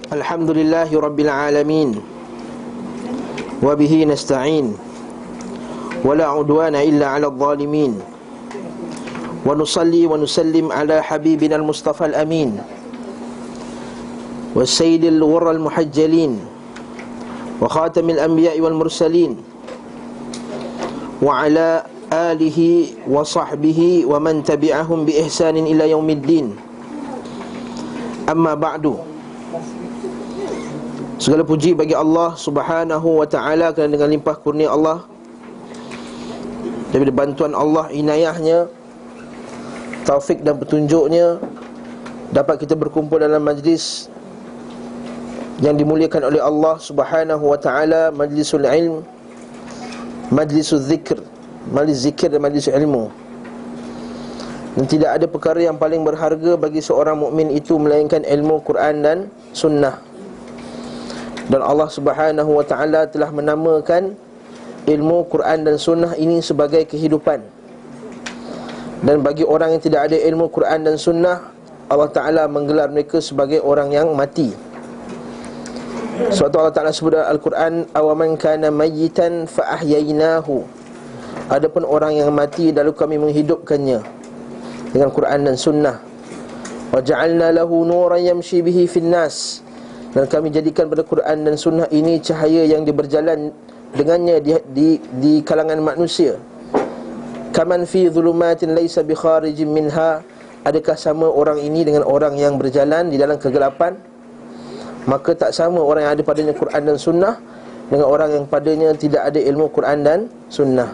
Alhamdulillahi Rabbil Alamin. Wabihi nasta'in. Wala udwana illa ala zalimin. Wa nusalli wa nusallim ala habibina al-Mustafa al-Amin wa sayyidil ghurra al-muhajjalin wa khatamil anbiya'i wal mursalin wa ala alihi wa sahbihi wa man tabi'ahum bi ihsanin ila yaumiddin. Amma ba'du. Segala puji bagi Allah Subhanahu wa ta'ala, kerana dengan limpah kurnia Allah, daripada bantuan Allah, inayahnya, taufik dan petunjuknya, dapat kita berkumpul dalam majlis yang dimuliakan oleh Allah Subhanahu wa ta'ala, majlisul ilm, majlisul zikr, majlis zikir dan majlis ilmu. Dan tidak ada perkara yang paling berharga bagi seorang mukmin itu melainkan ilmu Quran dan sunnah. Dan Allah Subhanahu wa ta'ala telah menamakan ilmu Quran dan sunnah ini sebagai kehidupan. Dan bagi orang yang tidak ada ilmu Quran dan sunnah, Allah Ta'ala menggelar mereka sebagai orang yang mati. Sebab tu Allah Ta'ala sebut dalam Al-Quran, awaman kana mayyitan fa ahyainahu. Adapun orang yang mati lalu kami menghidupkannya dengan Quran dan sunnah. Wa ja'alna lahu nuran yamshi bihi fin nas. Dan kami jadikan pada Quran dan sunnah ini cahaya yang berjalan dengannya di kalangan manusia. Kaman fi dhulumatin laysa bi kharijin minha. Adakah sama orang ini dengan orang yang berjalan di dalam kegelapan? Maka tak sama orang yang ada padanya Quran dan sunnah dengan orang yang padanya tidak ada ilmu Quran dan sunnah.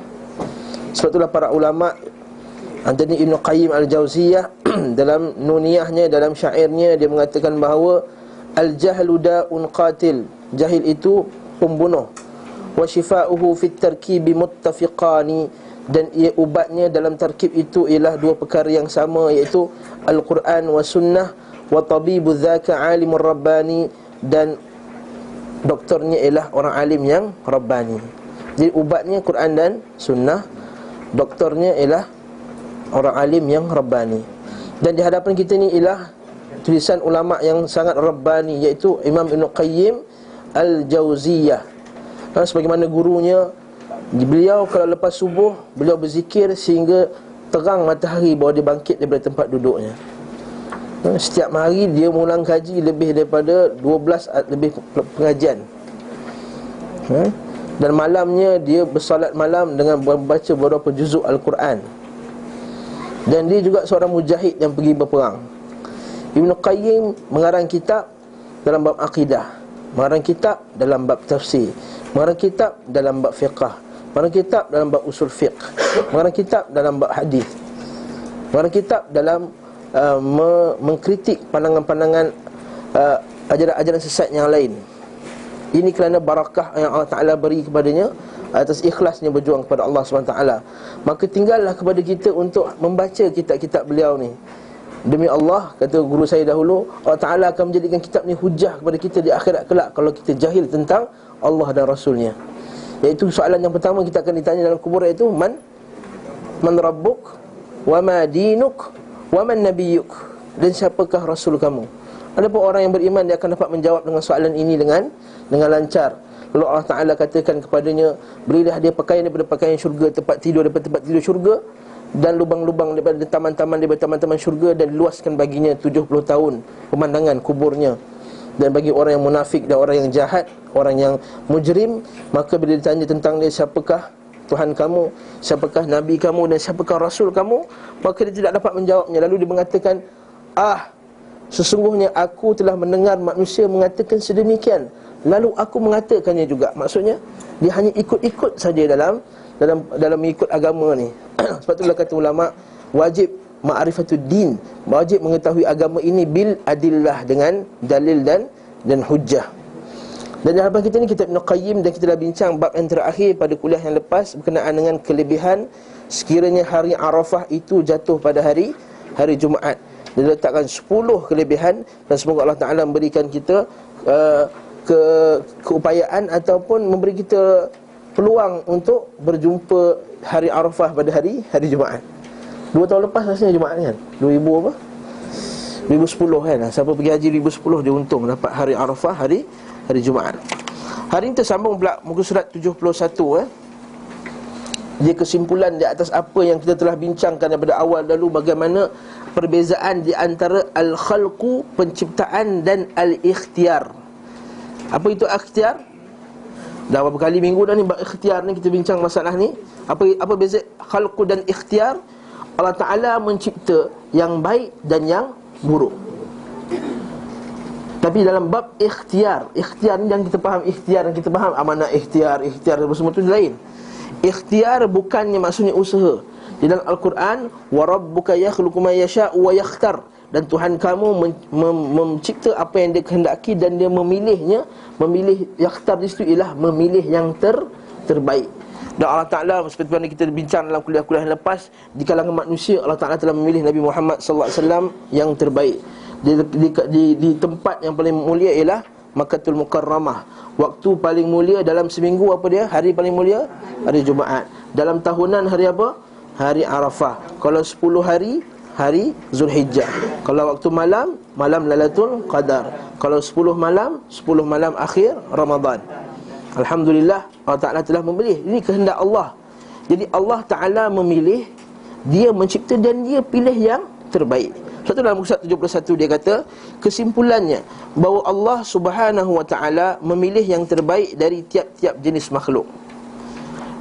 Sebab itulah para ulama, antara Ibn Qayyim al-Jauziyah dalam nuniyahnya, dalam syairnya, dia mengatakan bahawa al-jahlu da'un qatil, jahil itu pembunuh. Wa shifa'uhu fit tarkibi muttafiqani, dan ia ubatnya dalam tarkib itu ialah dua perkara yang sama, iaitu al-Quran wa sunnah. Wa tabibu dzaka alimur rabbani, dan doktornya ialah orang alim yang rabbani. Jadi ubatnya Quran dan sunnah, doktornya ialah orang alim yang rabbani. Dan di hadapan kita ni ialah tulisan ulama yang sangat rabbani, iaitu Imam Ibn Qayyim al-Jauziyah. Sebagaimana gurunya, beliau kalau lepas subuh, beliau berzikir sehingga terang matahari bahawa dia bangkit daripada tempat duduknya. Setiap hari dia mengulang kaji lebih daripada 12 lebih pengajian. Dan malamnya dia bersolat malam dengan membaca beberapa juzuk Al-Quran. Dan dia juga seorang mujahid yang pergi berperang. Ibn Qayyim mengarang kitab dalam bab akidah, mengarang kitab dalam bab tafsir, mengarang kitab dalam bab fiqh, mengarang kitab dalam bab usul fiqh, mengarang kitab dalam bab hadis, mengarang kitab dalam mengkritik pandangan-pandangan ajaran-ajaran sesat yang lain. Ini kerana barakah yang Allah Ta'ala beri kepadanya atas ikhlasnya berjuang kepada Allah SWT. Maka tinggallah kepada kita untuk membaca kitab-kitab beliau ni. Demi Allah, kata guru saya dahulu, Allah Ta'ala akan menjadikan kitab ni hujah kepada kita di akhirat kelak kalau kita jahil tentang Allah dan Rasulnya. Iaitu soalan yang pertama kita akan ditanya dalam kubur, iaitu Man Rabbuk, wa ma dinuk, wa man nabiyyuk. Dan siapakah Rasul kamu? Adapun orang yang beriman, dia akan dapat menjawab dengan soalan ini dengan lancar. Lalu Allah Ta'ala katakan kepadanya, berilah dia pakaian daripada pakaian syurga, tempat tidur daripada tempat tidur syurga, dan lubang-lubang daripada taman-taman daripada taman-taman syurga, dan luaskan baginya 70 tahun pemandangan kuburnya. Dan bagi orang yang munafik dan orang yang jahat, orang yang mujrim, maka bila ditanya tentang dia, siapakah Tuhan kamu, siapakah Nabi kamu, dan siapakah Rasul kamu, maka dia tidak dapat menjawabnya. Lalu dia mengatakan, sesungguhnya aku telah mendengar manusia mengatakan sedemikian, lalu aku mengatakannya juga. Maksudnya dia hanya ikut-ikut saja dalam mengikut agama ni. Sebab itulah kata ulama, wajib ma'rifatud din, wajib mengetahui agama ini bil adillah, dengan dalil dan hujjah. Dan di hadapan kita ni kitab Ibn Qayyim, dan kita dah bincang bab yang terakhir pada kuliah yang lepas berkenaan dengan kelebihan sekiranya hari Arafah itu jatuh pada hari Jumaat. Dia letakkan 10 kelebihan, dan semoga Allah Ta'ala memberikan kita keupayaan ataupun memberi kita peluang untuk berjumpa hari Arafah pada hari Jumaat. 2 tahun lepas rasanya Jumaat kan, 2000 apa? 2010 kan. Siapa pergi haji 2010 dia untung dapat hari Arafah, hari Jumaat. Hari ini tersambung pula muka surat 71 Dia kesimpulan di atas apa yang kita telah bincangkan daripada awal dulu, bagaimana perbezaan di antara al-khalqu, penciptaan, dan al-ikhtiar. Apa itu ikhtiar? Dah berapa kali minggu dah ni ikhtiar ni kita bincang masalah ni. Apa beza khalqu dan ikhtiar? Allah Ta'ala mencipta yang baik dan yang buruk. Tapi dalam bab ikhtiar ni yang kita faham, ikhtiar yang kita faham amanah ikhtiar semua tu lain. Ikhtiar bukannya maksudnya usaha. Di dalam Al-Quran, wa rabbuka yakhluqu ma yasha'u wa yakhtar, dan Tuhan kamu mencipta apa yang dia kehendaki dan dia memilihnya. Memilih, yakhtar di situ ialah memilih yang terbaik. Dan Allah Ta'ala, seperti mana kita bincang dalam kuliah-kuliah yang lepas, di kalangan manusia Allah Ta'ala telah memilih Nabi Muhammad SAW yang terbaik. Di tempat yang paling mulia ialah Makkatul Mukarramah. Waktu paling mulia dalam seminggu apa dia? Hari paling mulia? Hari Jumaat. Dalam tahunan hari apa? Hari Arafah. Kalau 10 hari, hari Zulhijjah. Kalau waktu malam, malam Lailatul Qadar. Kalau 10 malam akhir Ramadan. Alhamdulillah, Allah Ta'ala telah memilih. Ini kehendak Allah. Jadi Allah Ta'ala memilih, Dia mencipta dan Dia pilih yang terbaik. Satu dalam muka surat 71 dia kata, kesimpulannya bahawa Allah Subhanahu Wa Ta'ala memilih yang terbaik dari tiap-tiap jenis makhluk,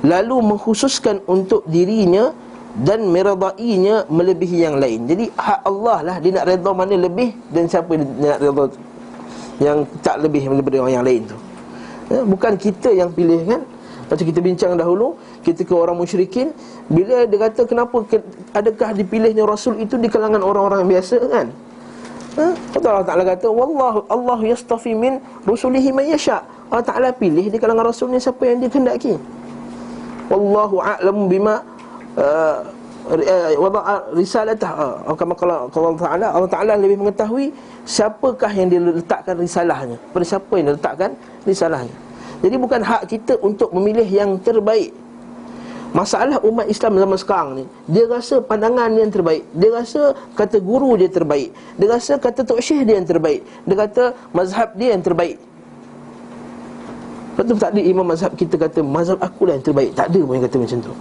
lalu mengkhususkan untuk dirinya dan meredainya melebihi yang lain. Jadi hak Allah lah, Dia nak redha mana lebih, dan siapa dia nak redha yang tak lebih daripada orang yang lain tu. Bukan kita yang pilih kan. Macam kita bincang dahulu, kita ke orang musyrikin, bila dia kata kenapa, adakah dipilihnya Rasul itu di kalangan orang-orang biasa kan? Allah Ta'ala kata, wallahu Allah yastafi min rusulihi man yasha. Allah Ta'ala pilih di kalangan Rasulnya siapa yang dia kehendaki. Wallahu a'lamu bima wada'a risalatah. Allah Ta'ala lebih mengetahui siapakah yang dia letakkan risalahnya, pada siapa yang dia letakkan risalahnya. Jadi bukan hak kita untuk memilih yang terbaik. Masalah umat Islam zaman sekarang ni, dia rasa pandangan dia yang terbaik, dia rasa kata guru dia terbaik, dia rasa kata Tok Syekh dia yang terbaik, dia kata mazhab dia yang terbaik. Betul tak ada imam mazhab kita kata mazhab akulah yang terbaik? Tak ada pun yang kata macam tu.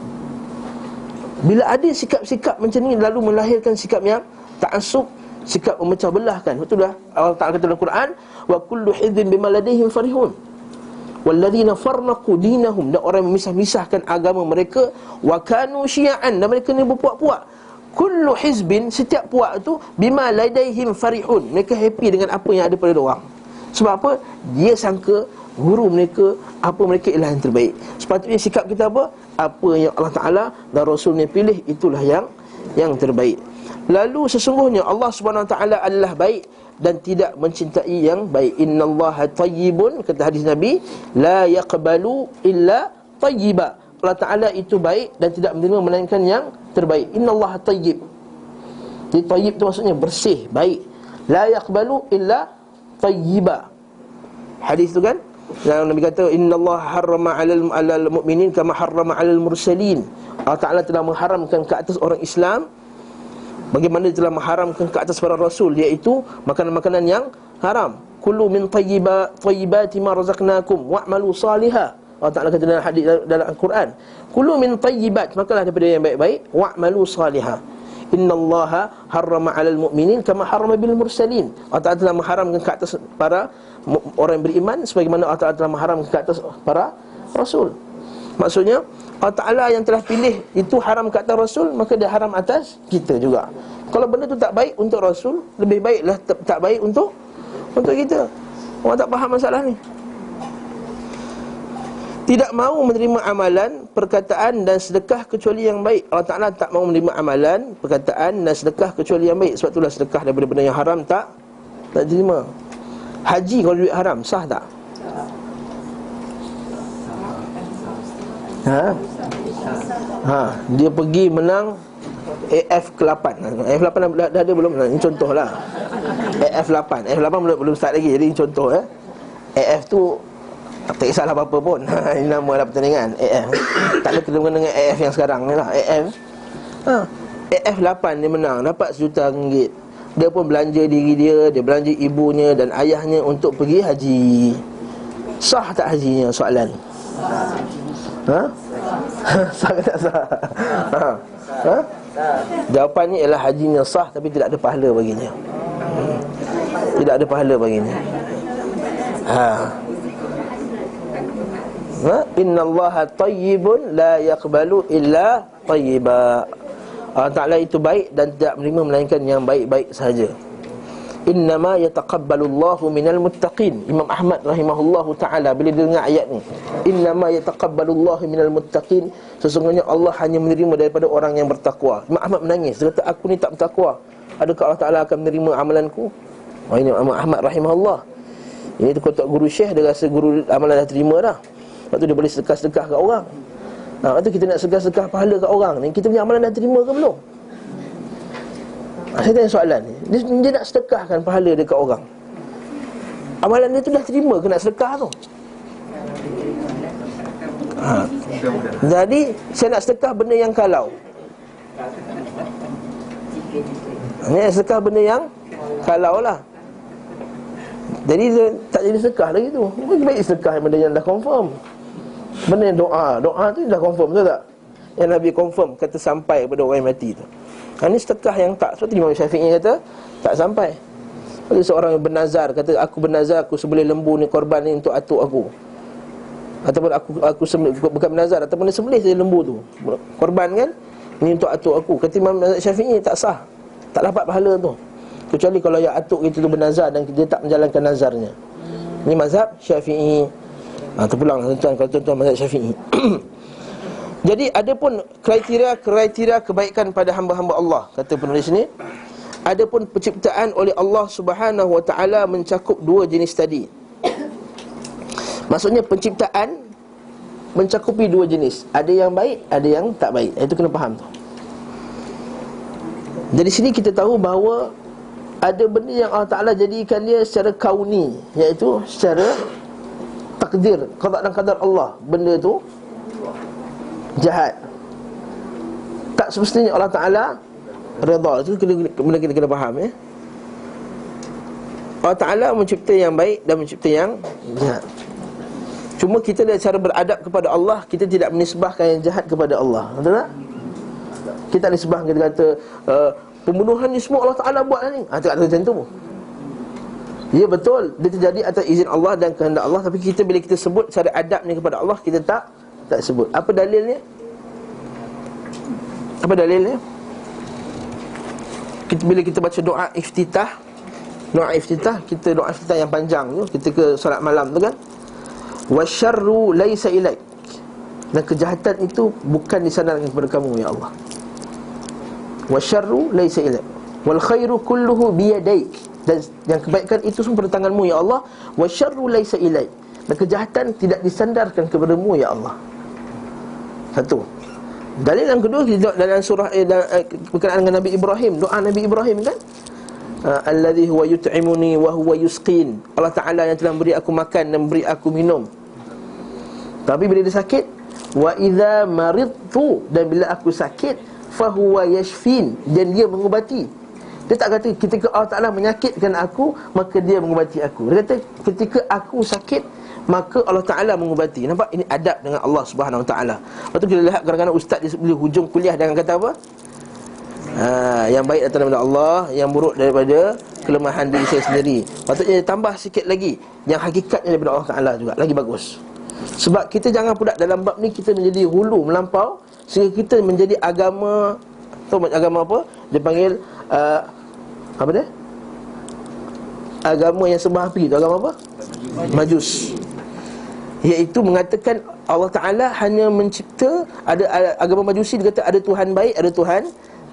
Bila ada sikap-sikap macam ni, lalu melahirkan sikap yang ta'assub, sikap memecah belahkan. Betul lah Allah Ta'ala kata dalam Quran, wa kullu hizbin bima ladaihim farihun walladzina farraqu dinahum, dan orang memisah-misahkan agama mereka, wa kanu syi'an, dan mereka ni berpuak-puak. Kullu hizbin, setiap puak tu, bima ladaihim farihun, mereka happy dengan apa yang ada pada orang. Sebab apa? Dia sangka guru mereka, apa mereka ialah yang terbaik. Sepatutnya sikap kita apa? Apa yang Allah Ta'ala dan Rasulnya pilih, itulah yang terbaik. Lalu sesungguhnya Allah Subhanahu Wa Ta'ala adalah baik dan tidak mencintai yang baik. Innallaha tayyibun, kata hadis Nabi, la yaqbalu illa tayyiba. Allah Ta'ala itu baik dan tidak menerima melainkan yang terbaik. Innallaha tayyib. Jadi tayyib itu maksudnya bersih, baik. La yaqbalu illa tayyiba. Hadis tu kan, yang Nabi kata, innallaha harrama 'alal mu'minin kama harrama 'alal mursalin. Allah Ta'ala telah mengharamkan ke atas orang Islam bagaimana dia telah mengharamkan ke atas para rasul, iaitu makanan-makanan yang haram. Kullu min tayyibati ma razaqnakum wa'malu salihah. Allah Ta'ala kata dalam hadis dalam Al-Quran, kullu min tayyibat, makalah daripada yang baik-baik, wa'malu salihah. Innallaha harrama 'alal mu'minin kama harrama bil mursalin. Allah Ta'ala telah mengharamkan ke atas para orang yang beriman sebagaimana Allah Ta'ala telah mengharamkan ke atas para rasul. Maksudnya Allah Ta'ala yang telah pilih itu haram ke atas Rasul, maka dia haram atas kita juga. Kalau benda tu tak baik untuk Rasul, lebih baiklah tak baik untuk kita. Orang tak faham masalah ni. Tidak mahu menerima amalan, perkataan dan sedekah kecuali yang baik. Allah Ta'ala tak mahu menerima amalan, perkataan dan sedekah kecuali yang baik. Sebab itulah sedekah daripada benda yang haram tak terima. Haji kalau duit haram, sah tak? Dia pergi menang AF ke-8. AF 8 dah ada belum? Ini contohlah. AF 8 belum start lagi. Jadi contoh AF tu tak kisahlah apa-apa pun. Ini nama lah pertandingan AF. Tak ada kena dengan AF yang sekarang ni lah. AF 8 dia menang, dapat RM1 juta. dia pun belanja diri dia, dia belanja ibunya dan ayahnya untuk pergi haji. Sah tak hajinya? Soalan. Ha? Sah ke tak sah? Ha? Jawapannya ialah hajinya sah tapi tidak ada pahala baginya. Tidak ada pahala baginya. Innallaha tayyibun la yaqbalu illa tayyiba. Allah Ta'ala itu baik dan tidak menerima melainkan yang baik-baik sahaja. Innama yataqabbalullahu minal muttaqin. Imam Ahmad rahimahullahu ta'ala bila dengar ayat ni, innama yataqabbalullahu minal muttaqin, sesungguhnya Allah hanya menerima daripada orang yang bertakwa. Imam Ahmad menangis, dia kata aku ni tak bertakwa, adakah Allah Ta'ala akan menerima amalanku? Ini Imam Ahmad rahimahullah. Ini tu kotak guru syekh, dia rasa guru amalan dah terima dah. Lepas tu dia boleh sedekah-sedekah kat orang. Lepas tu kita nak sedekah-sedekah pahala kat orang ni, kita punya amalan dah terima ke belum? Saya tanya soalan ni, dia nak sedekahkan pahala dekat orang, amalan dia tu dah terima ke nak sedekah tu? Jadi saya nak sedekah benda yang kalau, ni sedekah benda yang kalau lah. Jadi dia tak jadi sedekah lagi tu. Lebih baik sedekah benda yang dah confirm. Benda yang doa tu dah confirm, betul tak? Yang Nabi confirm kata sampai kepada orang yang mati tu. Ini sedekah yang tak, seperti Imam Syafi'i kata tak sampai. Ada seorang yang bernazar, kata aku bernazar aku sembelih lembu ni, korban ni untuk atuk aku. Ataupun aku sembelih, bukan bernazar, ataupun dia sembelih saja lembu tu, korban kan, ni untuk atuk aku. Kata Imam Syafi'i tak sah, tak dapat pahala tu, kecuali kalau yang atuk kita tu bernazar dan dia tak menjalankan nazarnya. Ini mazhab Syafi'i. Terpulang tuan-tuan, kalau tuan-tuan mazhab Syafi'i. Jadi ada pun kriteria kebaikan pada hamba-hamba Allah, kata penulis ni. Ada pun penciptaan oleh Allah Subhanahu Wa Taala mencakup dua jenis tadi. Maksudnya penciptaan mencakupi dua jenis, ada yang baik, ada yang tak baik. Itu kena faham tu. Jadi sini kita tahu bahawa ada benda yang Allah Ta'ala jadikan dia secara kauni, iaitu secara takdir, qada dan qadar Allah. Benda tu jahat, tak semestinya Allah Ta'ala redha. Itu benda kita kena faham ya. Allah Ta'ala mencipta yang baik dan mencipta yang jahat. Cuma kita dari cara beradab kepada Allah, kita tidak menisbahkan yang jahat kepada Allah. Betul tak? Kita nisbahkan, kita kata pembunuhan ni semua Allah Ta'ala buat ni. Tak ada macam tu. Ya betul, dia terjadi atas izin Allah dan kehendak Allah. Tapi kita bila kita sebut cara adab ni kepada Allah, kita tak sebut. Apa dalilnya? Apa dalilnya? Bila kita baca doa iftitah, kita doa iftitah yang panjang tu, kita ke solat malam tu kan, wasyarru laisa ilaik, dan kejahatan itu bukan disandarkan kepada kamu ya Allah. Wasyarru laisa ilaik wal khairu kulluhu biyadaik, dan yang kebaikan itu semua pada tanganmu ya Allah. Wasyarru laisa ilaik, dan kejahatan tidak disandarkan kepadamu ya Allah. Satu. Dalil yang kedua dalam surah berkenaan dengan Nabi Ibrahim, doa Nabi Ibrahim kan, alladhi huwa yut'imuni wa huwa yusqin, Allah Ta'ala yang telah beri aku makan dan beri aku minum. Tapi bila dia sakit, wa idza maridtu, dan bila aku sakit, fa huwa yashfin, dan dia mengubati. Dia tak kata ketika Allah Ta'ala menyakitkan aku, maka dia mengubati aku. Dia kata ketika aku sakit, maka Allah Ta'ala mengubati. Nampak? Ini adab dengan Allah Subhanahu Wa Ta'ala. Lepas tu kita lihat kadang-kadang ustaz di hujung kuliah dengan kata apa? Yang baik datang daripada Allah, yang buruk daripada kelemahan diri saya sendiri. Patutnya tambah sikit lagi, yang hakikatnya daripada Allah Ta'ala juga, lagi bagus. Sebab kita jangan pula dalam bab ni kita menjadi hulu melampau, sehingga kita menjadi agama, tahu agama apa? Dia panggil apa dia? Agama yang sembah api tu, agama apa? Majus. Iaitu mengatakan Allah Ta'ala hanya mencipta, ada agama Majusi dia kata ada Tuhan baik, ada Tuhan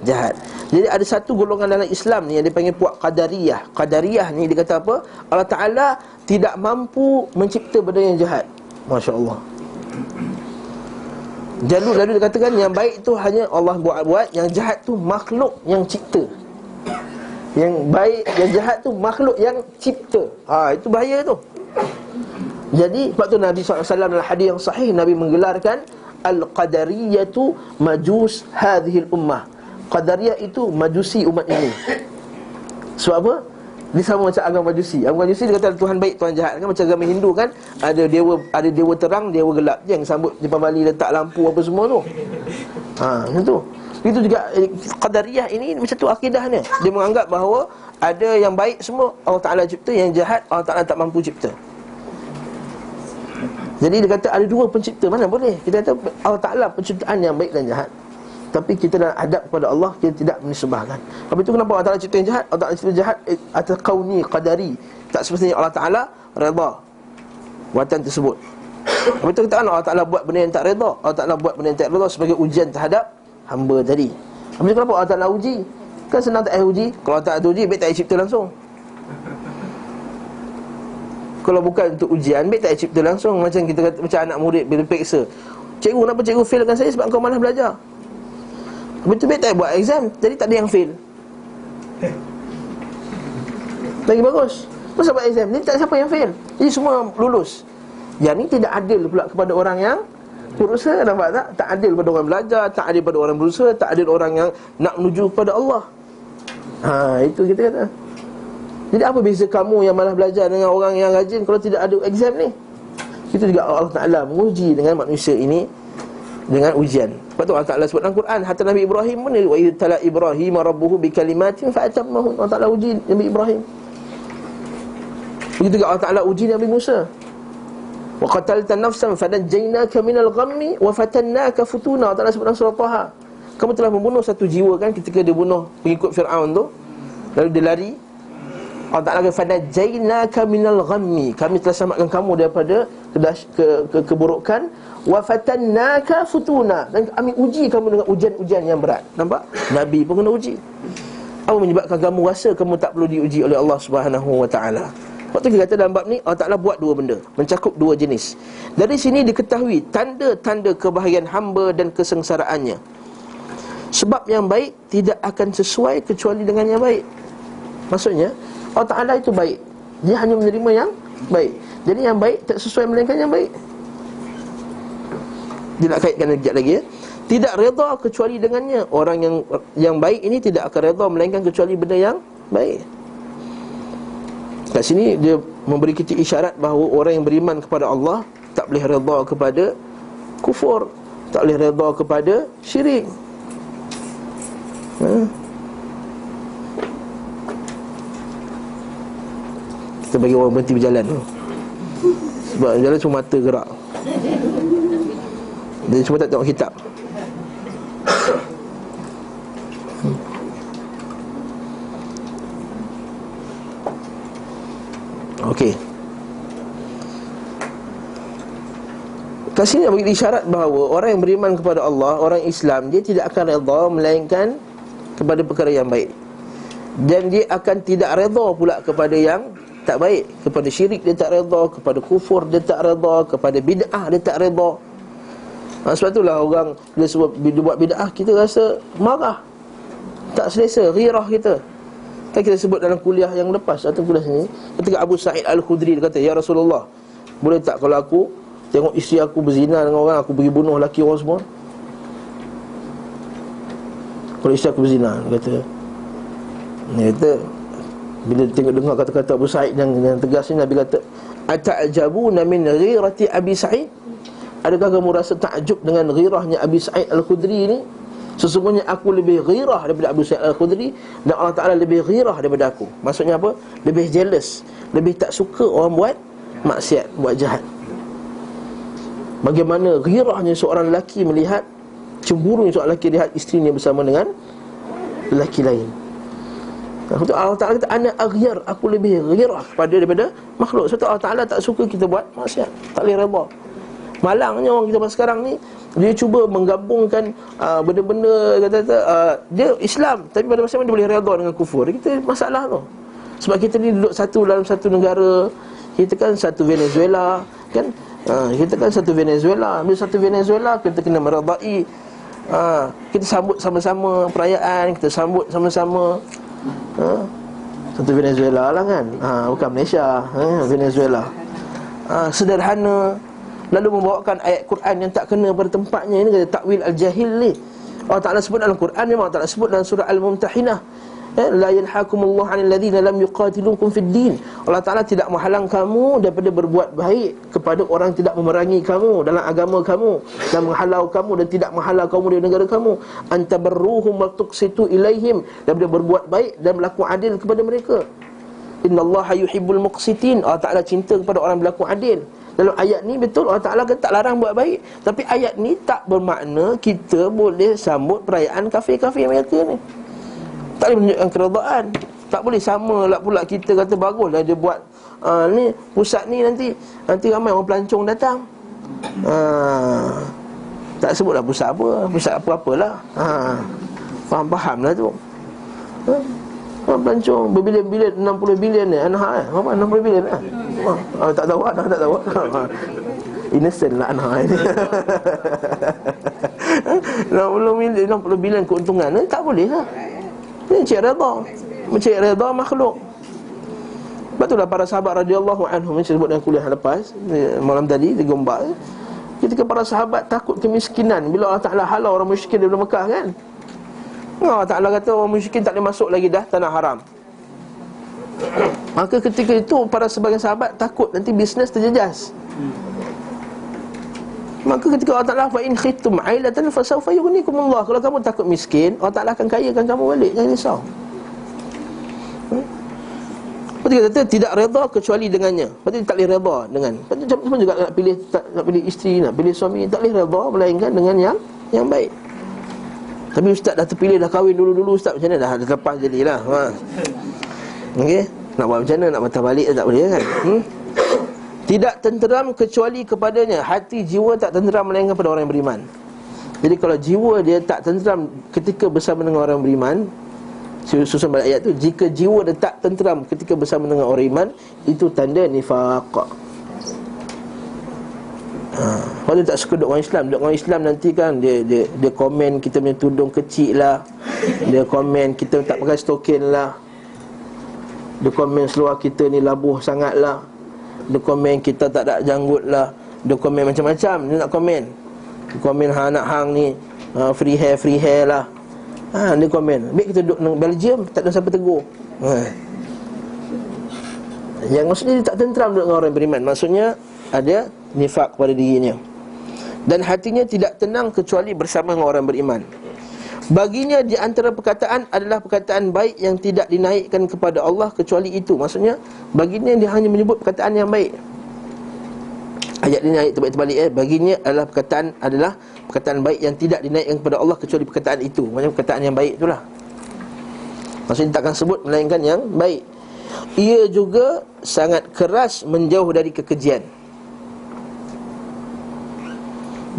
jahat. Jadi ada satu golongan dalam Islam ni yang dipanggil puak Qadariyah. Qadariyah ni dia kata apa? Allah Ta'ala tidak mampu mencipta benda yang jahat. Masya Allah. Lalu dia katakan yang baik tu hanya Allah buat, yang jahat tu makhluk yang cipta. Yang baik, yang jahat tu makhluk yang cipta. Itu bahaya tu. Jadi sebab tu Nabi SAW dalam hadis yang sahih, Nabi menggelarkan Al-Qadariyatu majus hadhil ummah. Qadariyah itu majusi umat ini. Sebab apa? Dia sama macam agama Majusi. Agama Majusi dia kata Tuhan baik, Tuhan jahat kan. Macam agama Hindu kan, ada dewa terang, dewa gelap. Yang sambut depan balik letak lampu apa semua tu. Macam tu. Itu juga Qadariyah ini macam tu akidahnya. Dia menganggap bahawa ada yang baik semua Allah Ta'ala cipta, yang jahat Allah Ta'ala tak mampu cipta. Jadi dia kata ada dua pencipta. Mana boleh? Kita kata Allah Ta'ala penciptaan yang baik dan jahat. Tapi kita dah adab kepada Allah, kita tidak menisbahkan. Habis itu kenapa Allah Ta'ala cipta yang jahat? Allah Ta'ala cipta jahat atas kauni, qadari. Tak semestinya Allah Ta'ala redha buatan tersebut. Habis itu katakan Allah Ta'ala buat benda yang tak redha, Allah Ta'ala buat benda yang tak redha sebagai ujian terhadap hamba tadi. Habis itu kenapa Allah Ta'ala uji? Kan senang tak payah uji. Kalau Allah Ta'ala uji, baik tak payah cipta langsung. Kalau bukan untuk ujian, baik tak payah cipta langsung. Macam kita kata, macam anak murid bila periksa, cikgu, kenapa cikgu failkan saya? Sebab kau malas belajar. Betul, baik tak buat exam, jadi tak ada yang fail. Lagi bagus. Masa buat exam, ni tak ada siapa yang fail. Jadi semua lulus. Yang ni tidak adil pula kepada orang yang berusaha, nampak tak? Tak adil pada orang belajar, tak adil pada orang berusaha, tak adil orang yang nak menuju kepada Allah. Itu kita kata. Jadi apa beza kamu yang malas belajar dengan orang yang rajin kalau tidak ada exam ni? Itu juga Allah Ta'ala menguji dengan manusia ini dengan ujian. Sebab tu Allah Ta'ala sebut dalam Quran, hatta Nabi Ibrahim pun, wa idh tala Ibrahim rabbuhu bikalimatin fa'atammahun. Allah Ta'ala uji Nabi Ibrahim. Begitu juga Allah Ta'ala uji Nabi Musa. Wa qatalta nafsan fanajjaynaka minal ghammi wa fatannaka futuna. Allah Ta'ala sebut dalam surah Taha, kamu telah membunuh satu jiwa kan ketika dia bunuh pengikut Fir'aun tu, lalu dia lari. Allah Ta'ala kata fanajjaynaka minal ghammi, kami telah selamatkan kamu daripada keburukan. Wa fatannaka futuna, dan kami uji kamu dengan ujian-ujian yang berat. Nampak? Nabi pun kena uji. Apa menyebabkan kamu rasa kamu tak perlu diuji oleh Allah Subhanahu wa ta'ala? Waktu kita kata dalam bab ni Allah Ta'ala buat dua benda, mencakup dua jenis. Dari sini diketahui tanda-tanda kebahagiaan hamba dan kesengsaraannya. Sebab yang baik tidak akan sesuai kecuali dengan yang baik. Maksudnya Allah Ta'ala itu baik, dia hanya menerima yang baik. Jadi yang baik tak sesuai melainkan yang baik. Dia nak kaitkan sekejap lagi ya. Tidak redha kecuali dengannya. Orang yang baik ini tidak akan redha melainkan kecuali benda yang baik. Kat sini dia memberi kita isyarat bahawa orang yang beriman kepada Allah tak boleh redha kepada kufur, tak boleh redha kepada syirik. Kita bagi orang berhenti berjalan sebab jalan cuma mata gerak, dia cuma tak tengok kitab. Okey. Kat sini bagi isyarat bahawa orang yang beriman kepada Allah, orang Islam, dia tidak akan redha melainkan kepada perkara yang baik. Dan dia akan tidak redha pula kepada yang tak baik. Kepada syirik dia tak redha, kepada kufur dia tak redha, kepada bid'ah dia tak redha. Sebab itulah orang bila buat bid'ah, kita rasa marah, tak selesa, ghirah kita. Kan kita sebut dalam kuliah yang lepas atau kuliah sini, ketika Abu Sa'id Al-Khudri dia kata, ya Rasulullah, boleh tak kalau aku tengok isteri aku berzina dengan orang, aku pergi bunuh laki orang semua? Kalau isteri aku berzina, dia kata bila tengok dengar kata-kata Abu Sa'id yang tegas ni, Nabi kata, ata'jabuna min ghirati Abi Sa'id? Adakah kamu rasa takjub dengan ghirahnya Abi Sa'id Al-Khudri ni? Sesungguhnya aku lebih ghirah daripada Abu Sa'id Al-Khudri, dan Allah Ta'ala lebih ghirah daripada aku. Maksudnya apa? Lebih jealous, lebih tak suka orang buat maksiat, buat jahat. Bagaimana ghirahnya seorang lelaki melihat, cemburunya seorang lelaki lihat isterinya bersama dengan lelaki lain. Allah Ta'ala kata, ana aghyar, aku lebih ghirah daripada makhluk. Sebab Allah Ta'ala tak suka kita buat maksiat, tak boleh redha. Malangnya orang kita sekarang ni, dia cuba menggabungkan benda-benda kata dia Islam, tapi pada masa dia boleh redha dengan kufur. Kita masalah tu. Sebab kita ni duduk dalam satu negara. Kita kan satu Venezuela, kan? Kita kan satu Venezuela. Bila satu Venezuela, kita kena meredai. Kita sambut sama-sama perayaan, kita sambut sama-sama. Satu Venezuela lah kan, bukan Malaysia, Venezuela. Sederhana. Lalu membawakan ayat Quran yang tak kena pada tempatnya. Ini kata takwil al-jahil ni. Allah Ta'ala sebut dalam Quran, memang Allah Ta'ala sebut dalam surah Al-Mumtahinah, La yanhakumullahu 'anil ladzina lam yuqatilukum fid din. Allah Taala tidak menghalang kamu daripada berbuat baik kepada orang tidak memerangi kamu dalam agama kamu dan menghalau kamu dan tidak menghalau kamu dari negara kamu. Antabarruhum wa tuqsitu ilaihim, daripada berbuat baik dan berlaku adil kepada mereka. Innallaha yuhibbul muqsitin. Allah Taala cinta kepada orang berlaku adil. Dalam ayat ni betul Allah Taala kata tak larang buat baik, tapi ayat ni tak bermakna kita boleh sambut perayaan kafir-kafir mereka ni. Tak boleh menunjukkan keredaan. Tak boleh sama lah pula kita kata baguslah dia buat ni pusat ni, nanti ramai orang pelancong datang. Tak sebutlah pusat apa-apalah. Faham lah tu. Pelancong berbilion-bilion, 60 bilion ni Anha berapa? 60 bilion lah. Tak tahu. Innocent lah Anha ni. 60 bilion keuntungan ni tak boleh lah. Ini mencari redha makhluk. Sebab itulah para sahabat radhiyallahu anhum, yang disebut dalam kuliah lepas malam tadi di Gombak, ketika para sahabat takut kemiskinan bila Allah Ta'ala halau orang musyrikin daripada Mekah kan. Allah Ta'ala kata orang musyrikin tak boleh masuk lagi dah tanah haram. Maka ketika itu para sebagian sahabat takut nanti bisnes terjejas. Maka ketika Allah Ta'ala fa in khiftum 'ailatan fa sawfa yughnikumullah, kalau kamu takut miskin, Allah Ta'ala akan kayakan kamu balik, jangan risau. Lepas dia kata tidak redha kecuali dengannya. Lepas dia tak boleh redha dengan. Lepas tu macam juga nak pilih isteri, nak pilih suami, tak boleh redha melainkan dengan yang baik. Tapi ustaz dah terpilih, dah kahwin dulu ustaz, macam mana dah lepas jadilah. Okey, nak buat macam mana, nak patah balik tak boleh kan? Tidak tenteram kecuali kepadanya. Hati jiwa tak tenteram melainkan pada orang yang beriman. Jadi kalau jiwa dia tak tenteram ketika bersama dengan orang beriman, susun balik ayat tu, jika jiwa dia tak tenteram ketika bersama dengan orang iman, itu tanda nifaq. Kalau dia tak suka duduk orang Islam, duduk orang Islam nanti kan dia komen kita punya tudung kecil lah, dia komen kita tak pakai stokin lah, dia komen seluar kita ni labuh sangat lah, dia komen kita tak ada janggut lah, dia komen macam-macam, dia nak komen. Dia komen anak hang ni free hair lah. Dia komen. Baik kita duduk di Belgium, tak ada siapa tegur. Yang maksudnya dia tak tenteram duduk dengan orang beriman. Maksudnya ada nifak pada dirinya. Dan hatinya tidak tenang kecuali bersama dengan orang beriman. Baginya di antara perkataan adalah perkataan baik yang tidak dinaikkan kepada Allah kecuali itu. Maksudnya baginya dia hanya menyebut perkataan yang baik. Ayat ini ayat terbalik. Baginya adalah perkataan baik yang tidak dinaikkan kepada Allah kecuali perkataan itu. Maksudnya perkataan yang baik itulah. Maksudnya tak akan sebut melainkan yang baik. Ia juga sangat keras menjauh dari kekejian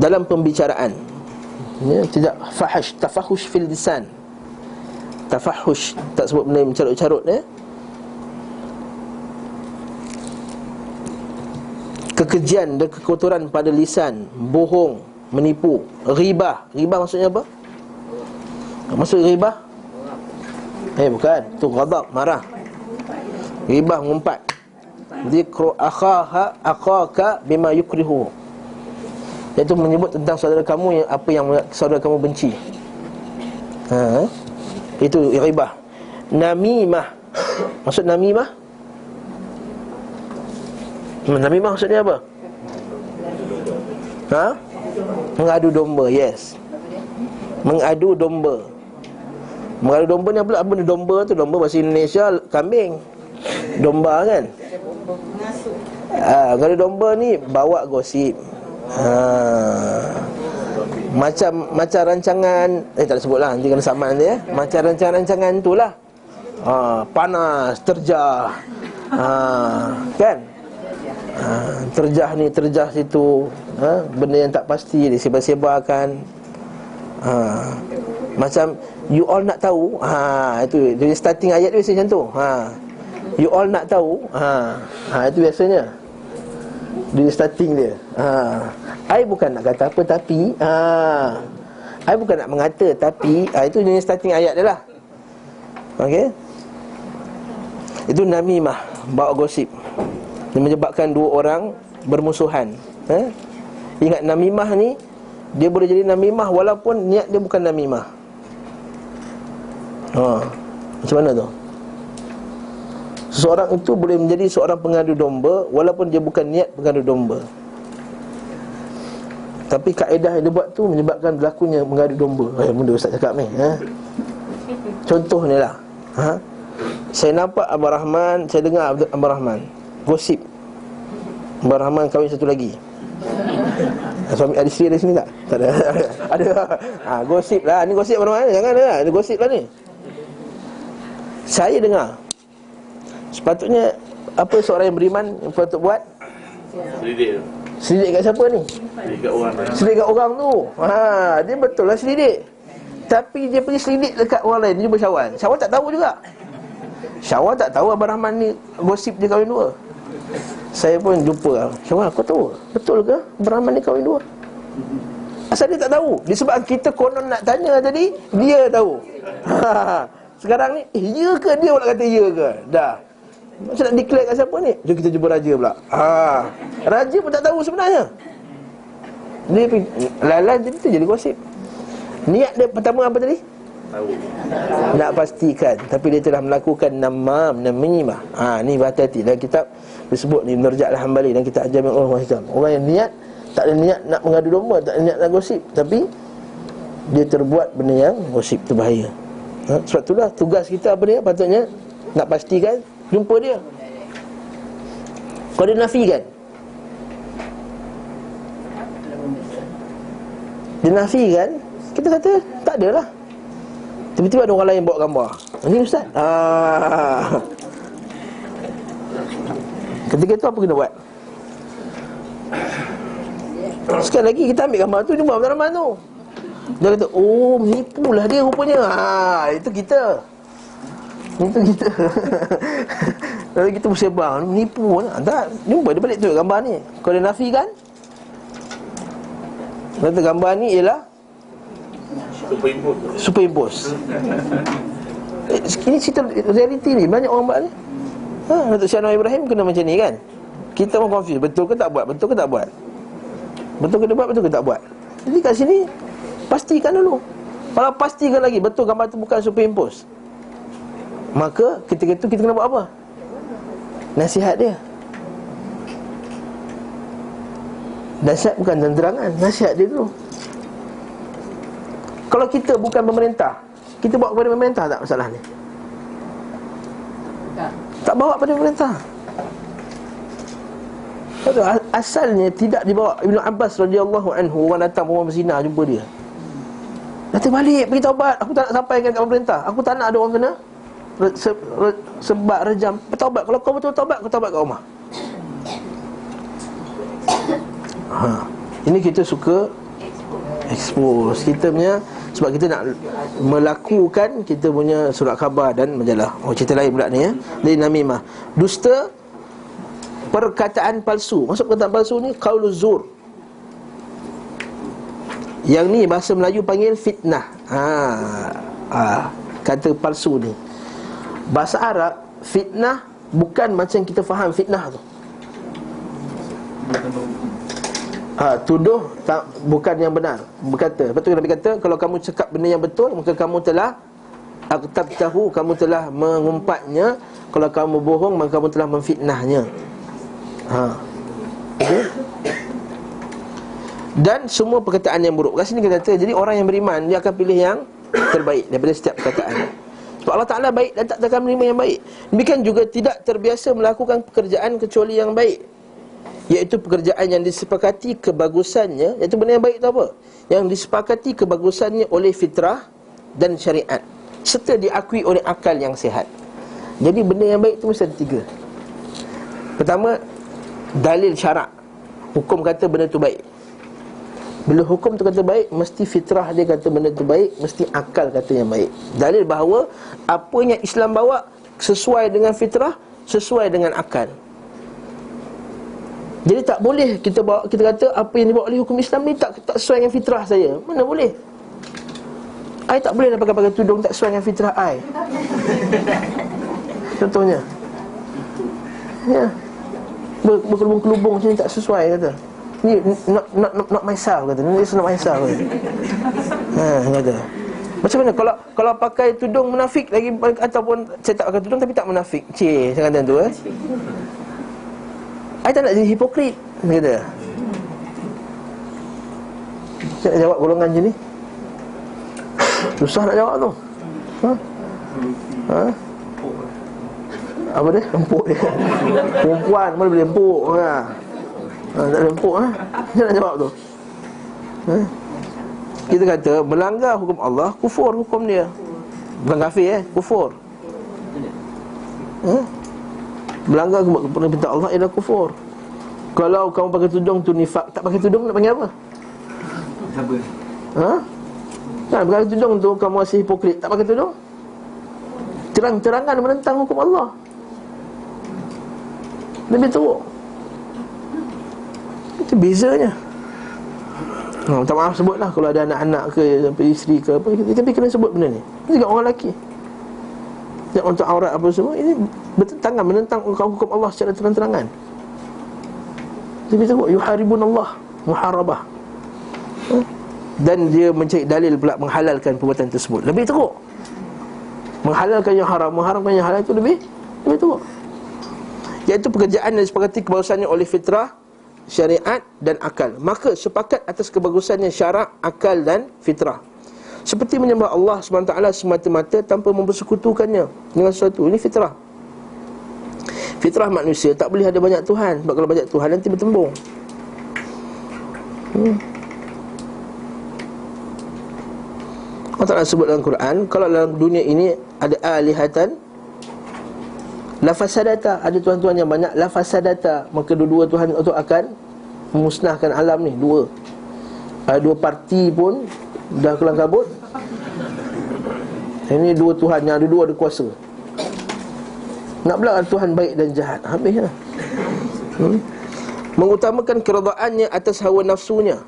dalam pembicaraan. Tidak fahash, tafahush fil lisan. Tafahush, tak sebut benda mencarut-carut Kekejian dan kekotoran pada lisan, bohong, menipu, ghibah. Ghibah maksudnya apa? Maksud ghibah? Bukan, tu ghadab, marah. Ghibah mengumpat. Zikru akhaka bima yukrihu, iaitu menyebut tentang saudara kamu apa yang saudara kamu benci. Itu ghibah. Namimah. Maksud namimah? Namimah maksudnya apa? Mengadu domba. Yes, mengadu domba. Mengadu domba ni apa benda domba tu? Domba bahasa Indonesia kambing. Domba kan? Mengadu domba ni bawa gosip. Macam rancangan tak boleh sebut lah, nanti kena saman dia. Macam rancangan-rancangan tu lah. Panas, terjah, kan? Terjah ni, terjah situ, benda yang tak pasti disebar-sebarkan. Macam you all nak tahu, itu dari starting ayat tu biasanya macam tu. You all nak tahu, itu biasanya dari starting dia. I bukan nak kata apa tapi, I bukan nak mengata tapi, itu dari starting ayat dia lah. Okey, itu namimah, bawa gosip. Dia menyebabkan dua orang bermusuhan. Ingat namimah ni, dia boleh jadi namimah walaupun niat dia bukan namimah. Macam mana tu? Seseorang itu boleh menjadi seorang pengadu domba walaupun dia bukan niat pengadu domba, tapi kaedah yang dia buat tu menyebabkan berlakunya mengadu domba. Benda Ustaz cakap ni, contoh ni lah, saya nampak Abang Rahman, saya dengar Abang Rahman gosip Abang Rahman kahwin satu lagi. Suami ada isteri ada sini tak? Tak ada. Ada. Gosip lah. Ni gosip Abang Rahman, jangan lah. Ada gosip lah ni. Saya dengar. Sepatutnya apa seorang yang beriman yang patut buat? Selidik kat siapa ni? Selidik kat orang tu. Dia betul lah selidik. Tapi dia pergi selidik dekat orang lain. Dia jumpa Syawal. Syawal tak tahu juga. Syawal tak tahu Abang Rahman ni gosip dia kahwin dua. Saya pun jumpa Syawal, kau tahu betul ke Abang Rahman ni kahwin dua? Asal dia tak tahu. Disebabkan kita konon nak tanya tadi, dia tahu. Sekarang ni, ya ke dia pula kata ya ke? Dah. Macam nak declare kat siapa ni? Jom kita jumpa raja pula. Raja pun tak tahu sebenarnya. Dia lalai tu jadi gosip. Niat dia pertama apa tadi? Tahu. Nak pastikan. Tapi dia telah melakukan namimah. Ni berhati-hati. Dalam kitab disebut ni Nurja'al Hambali dan kitab Jami' Ulum. Orang yang niat, tak ada niat nak mengadu domba, tak ada niat nak gosip, tapi dia terbuat benda yang gosip tu bahaya. Sebab itulah tugas kita apa dia? Patutnya nak pastikan jumpa dia. Kalau dia nafikan, dia nafikan, kita kata tak adalah. Tiba-tiba ada orang lain bawa gambar. Ini ustaz. Ketika itu apa kena buat? Sekali lagi kita ambil gambar tu, jumpa Abang Rahman tu. Dia kata, oh menipulah dia rupanya. Itu kita. Lalu kita bersih bang, menipu. Tak, jumpa dia balik tu gambar ni. Kalau dia nafikan, kata gambar ni ialah superimpose. Ini cerita realiti ni. Banyak orang buat ni. Datuk Syed Anwar Ibrahim kena macam ni kan. Kita pun confuse, betul ke tak buat, betul ke tak buat, betul ke dia buat, betul ke tak buat. Jadi kat sini pastikan dulu. Kalau pastikan lagi betul gambar tu bukan superimpose, maka ketika itu kita kena buat apa? Nasihat dia. Nasihat bukan terangan, nasihat dia dulu. Kalau kita bukan pemerintah, kita bawa kepada pemerintah tak masalah ni? Tak bawa pada pemerintah. Asalnya tidak dibawa. Ibnu Abbas radhiyallahu anhu, orang datang perempuan berzina jumpa dia. Datang balik pergi taubat. Aku tak nak sampaikan kat pemerintah. Aku tak nak ada orang kena sebab rejam. Bertaubat. Kalau kau betul taubat, kau taubat kat rumah. Ini kita suka expose kita punya, sebab kita nak melakukan kita punya surat khabar dan majalah. Cerita lain pula ni ya. Dari namimah, dusta, perkataan palsu. Maksud perkataan palsu ni qauluz zur. Yang ni bahasa Melayu panggil fitnah. Kata palsu ni. Bahasa Arab fitnah bukan macam kita faham fitnah tu. Tuduh tak, bukan yang benar. Berkata, betul Nabi kata, kalau kamu cakap benda yang betul, maka kamu telah aqtabtahu, kamu telah mengumpatnya. Kalau kamu bohong, maka kamu telah memfitnahnya. Okay? Dan semua perkataan yang buruk. Kat sini kita kata, jadi orang yang beriman, dia akan pilih yang terbaik daripada setiap perkataan. Sebab Allah Ta'ala baik dan tak akan menerima yang baik. Demikian juga tidak terbiasa melakukan pekerjaan kecuali yang baik, iaitu pekerjaan yang disepakati kebagusannya. Iaitu benda yang baik tu apa? Yang disepakati kebagusannya oleh fitrah dan syariat, serta diakui oleh akal yang sihat. Jadi benda yang baik tu mesti ada tiga. Pertama, dalil syarak. Hukum kata benda tu baik. Bila hukum tu kata baik, mesti fitrah dia kata benda tu baik, mesti akal kata yang baik. Dalil bahawa apa yang Islam bawa sesuai dengan fitrah, sesuai dengan akal. Jadi tak boleh kita kata apa yang dibawa oleh hukum Islam ni tak sesuai dengan fitrah saya. Mana boleh? I tak boleh pakai tudung tak sesuai dengan fitrah I. Contohnya, ya, berkelubung-kelubung macam ni tak sesuai kata. Ni not myself kata. Ni not myself kata. Kata. Macam mana kalau pakai tudung munafik lagi, ataupun saya tak pakai tudung tapi tak munafik. Saya kata tu I tak nak jadi hipokrit, dia kata. Saya nak jawab golongan je ni. Susah nak jawab tu. Apa dia? Empuk dia. Perempuan mana boleh empuk tak boleh empuk Saya nak jawab tu. Kita kata melanggar hukum Allah, kufur hukum dia. Bukan kafir kufur. Melanggar perintah Allah ialah kufur. Kalau kamu pakai tudung tu nifak, tak pakai tudung nak panggil apa? Apa? Kan pakai tudung tu kamu masih hipokrit, tak pakai tudung terang-terangan menentang hukum Allah. Lebih teruk. Itu bezanya. Minta maaf sebutlah kalau ada anak-anak ke isteri ke apa, tapi kena sebut benda ni. Ini juga orang lelaki. Yang untuk aurat apa semua, ini bertentangan menentang hukum Allah secara terang-terangan. Lebih teruk, yuharibun Allah, muharabah. Dan dia mencari dalil pula menghalalkan perbuatan tersebut. Lebih teruk. Menghalalkan yang haram, mengharamkan yang halal itu lebih teruk. Iaitu pekerjaan yang disepakati kebagusannya oleh fitrah, syariat dan akal. Maka sepakat atas kebagusannya syarak, akal dan fitrah. Seperti menyembah Allah SWT semata-mata tanpa mempersekutukannya dengan sesuatu. Ini fitrah. Fitrah manusia tak boleh ada banyak Tuhan. Sebab kalau banyak Tuhan nanti bertembung. Allah Ta'ala sebut dalam Quran, kalau dalam dunia ini ada alihatan lafasadata, ada tuhan-tuhan yang banyak, lafasadata, maka dua-dua Tuhan itu akan memusnahkan alam ni. Dua parti pun dah kelang kabut. Ini dua Tuhan yang ada dua, ada kuasa. Nak pula Tuhan baik dan jahat, habis lah. Mengutamakan keredaannya atas hawa nafsunya.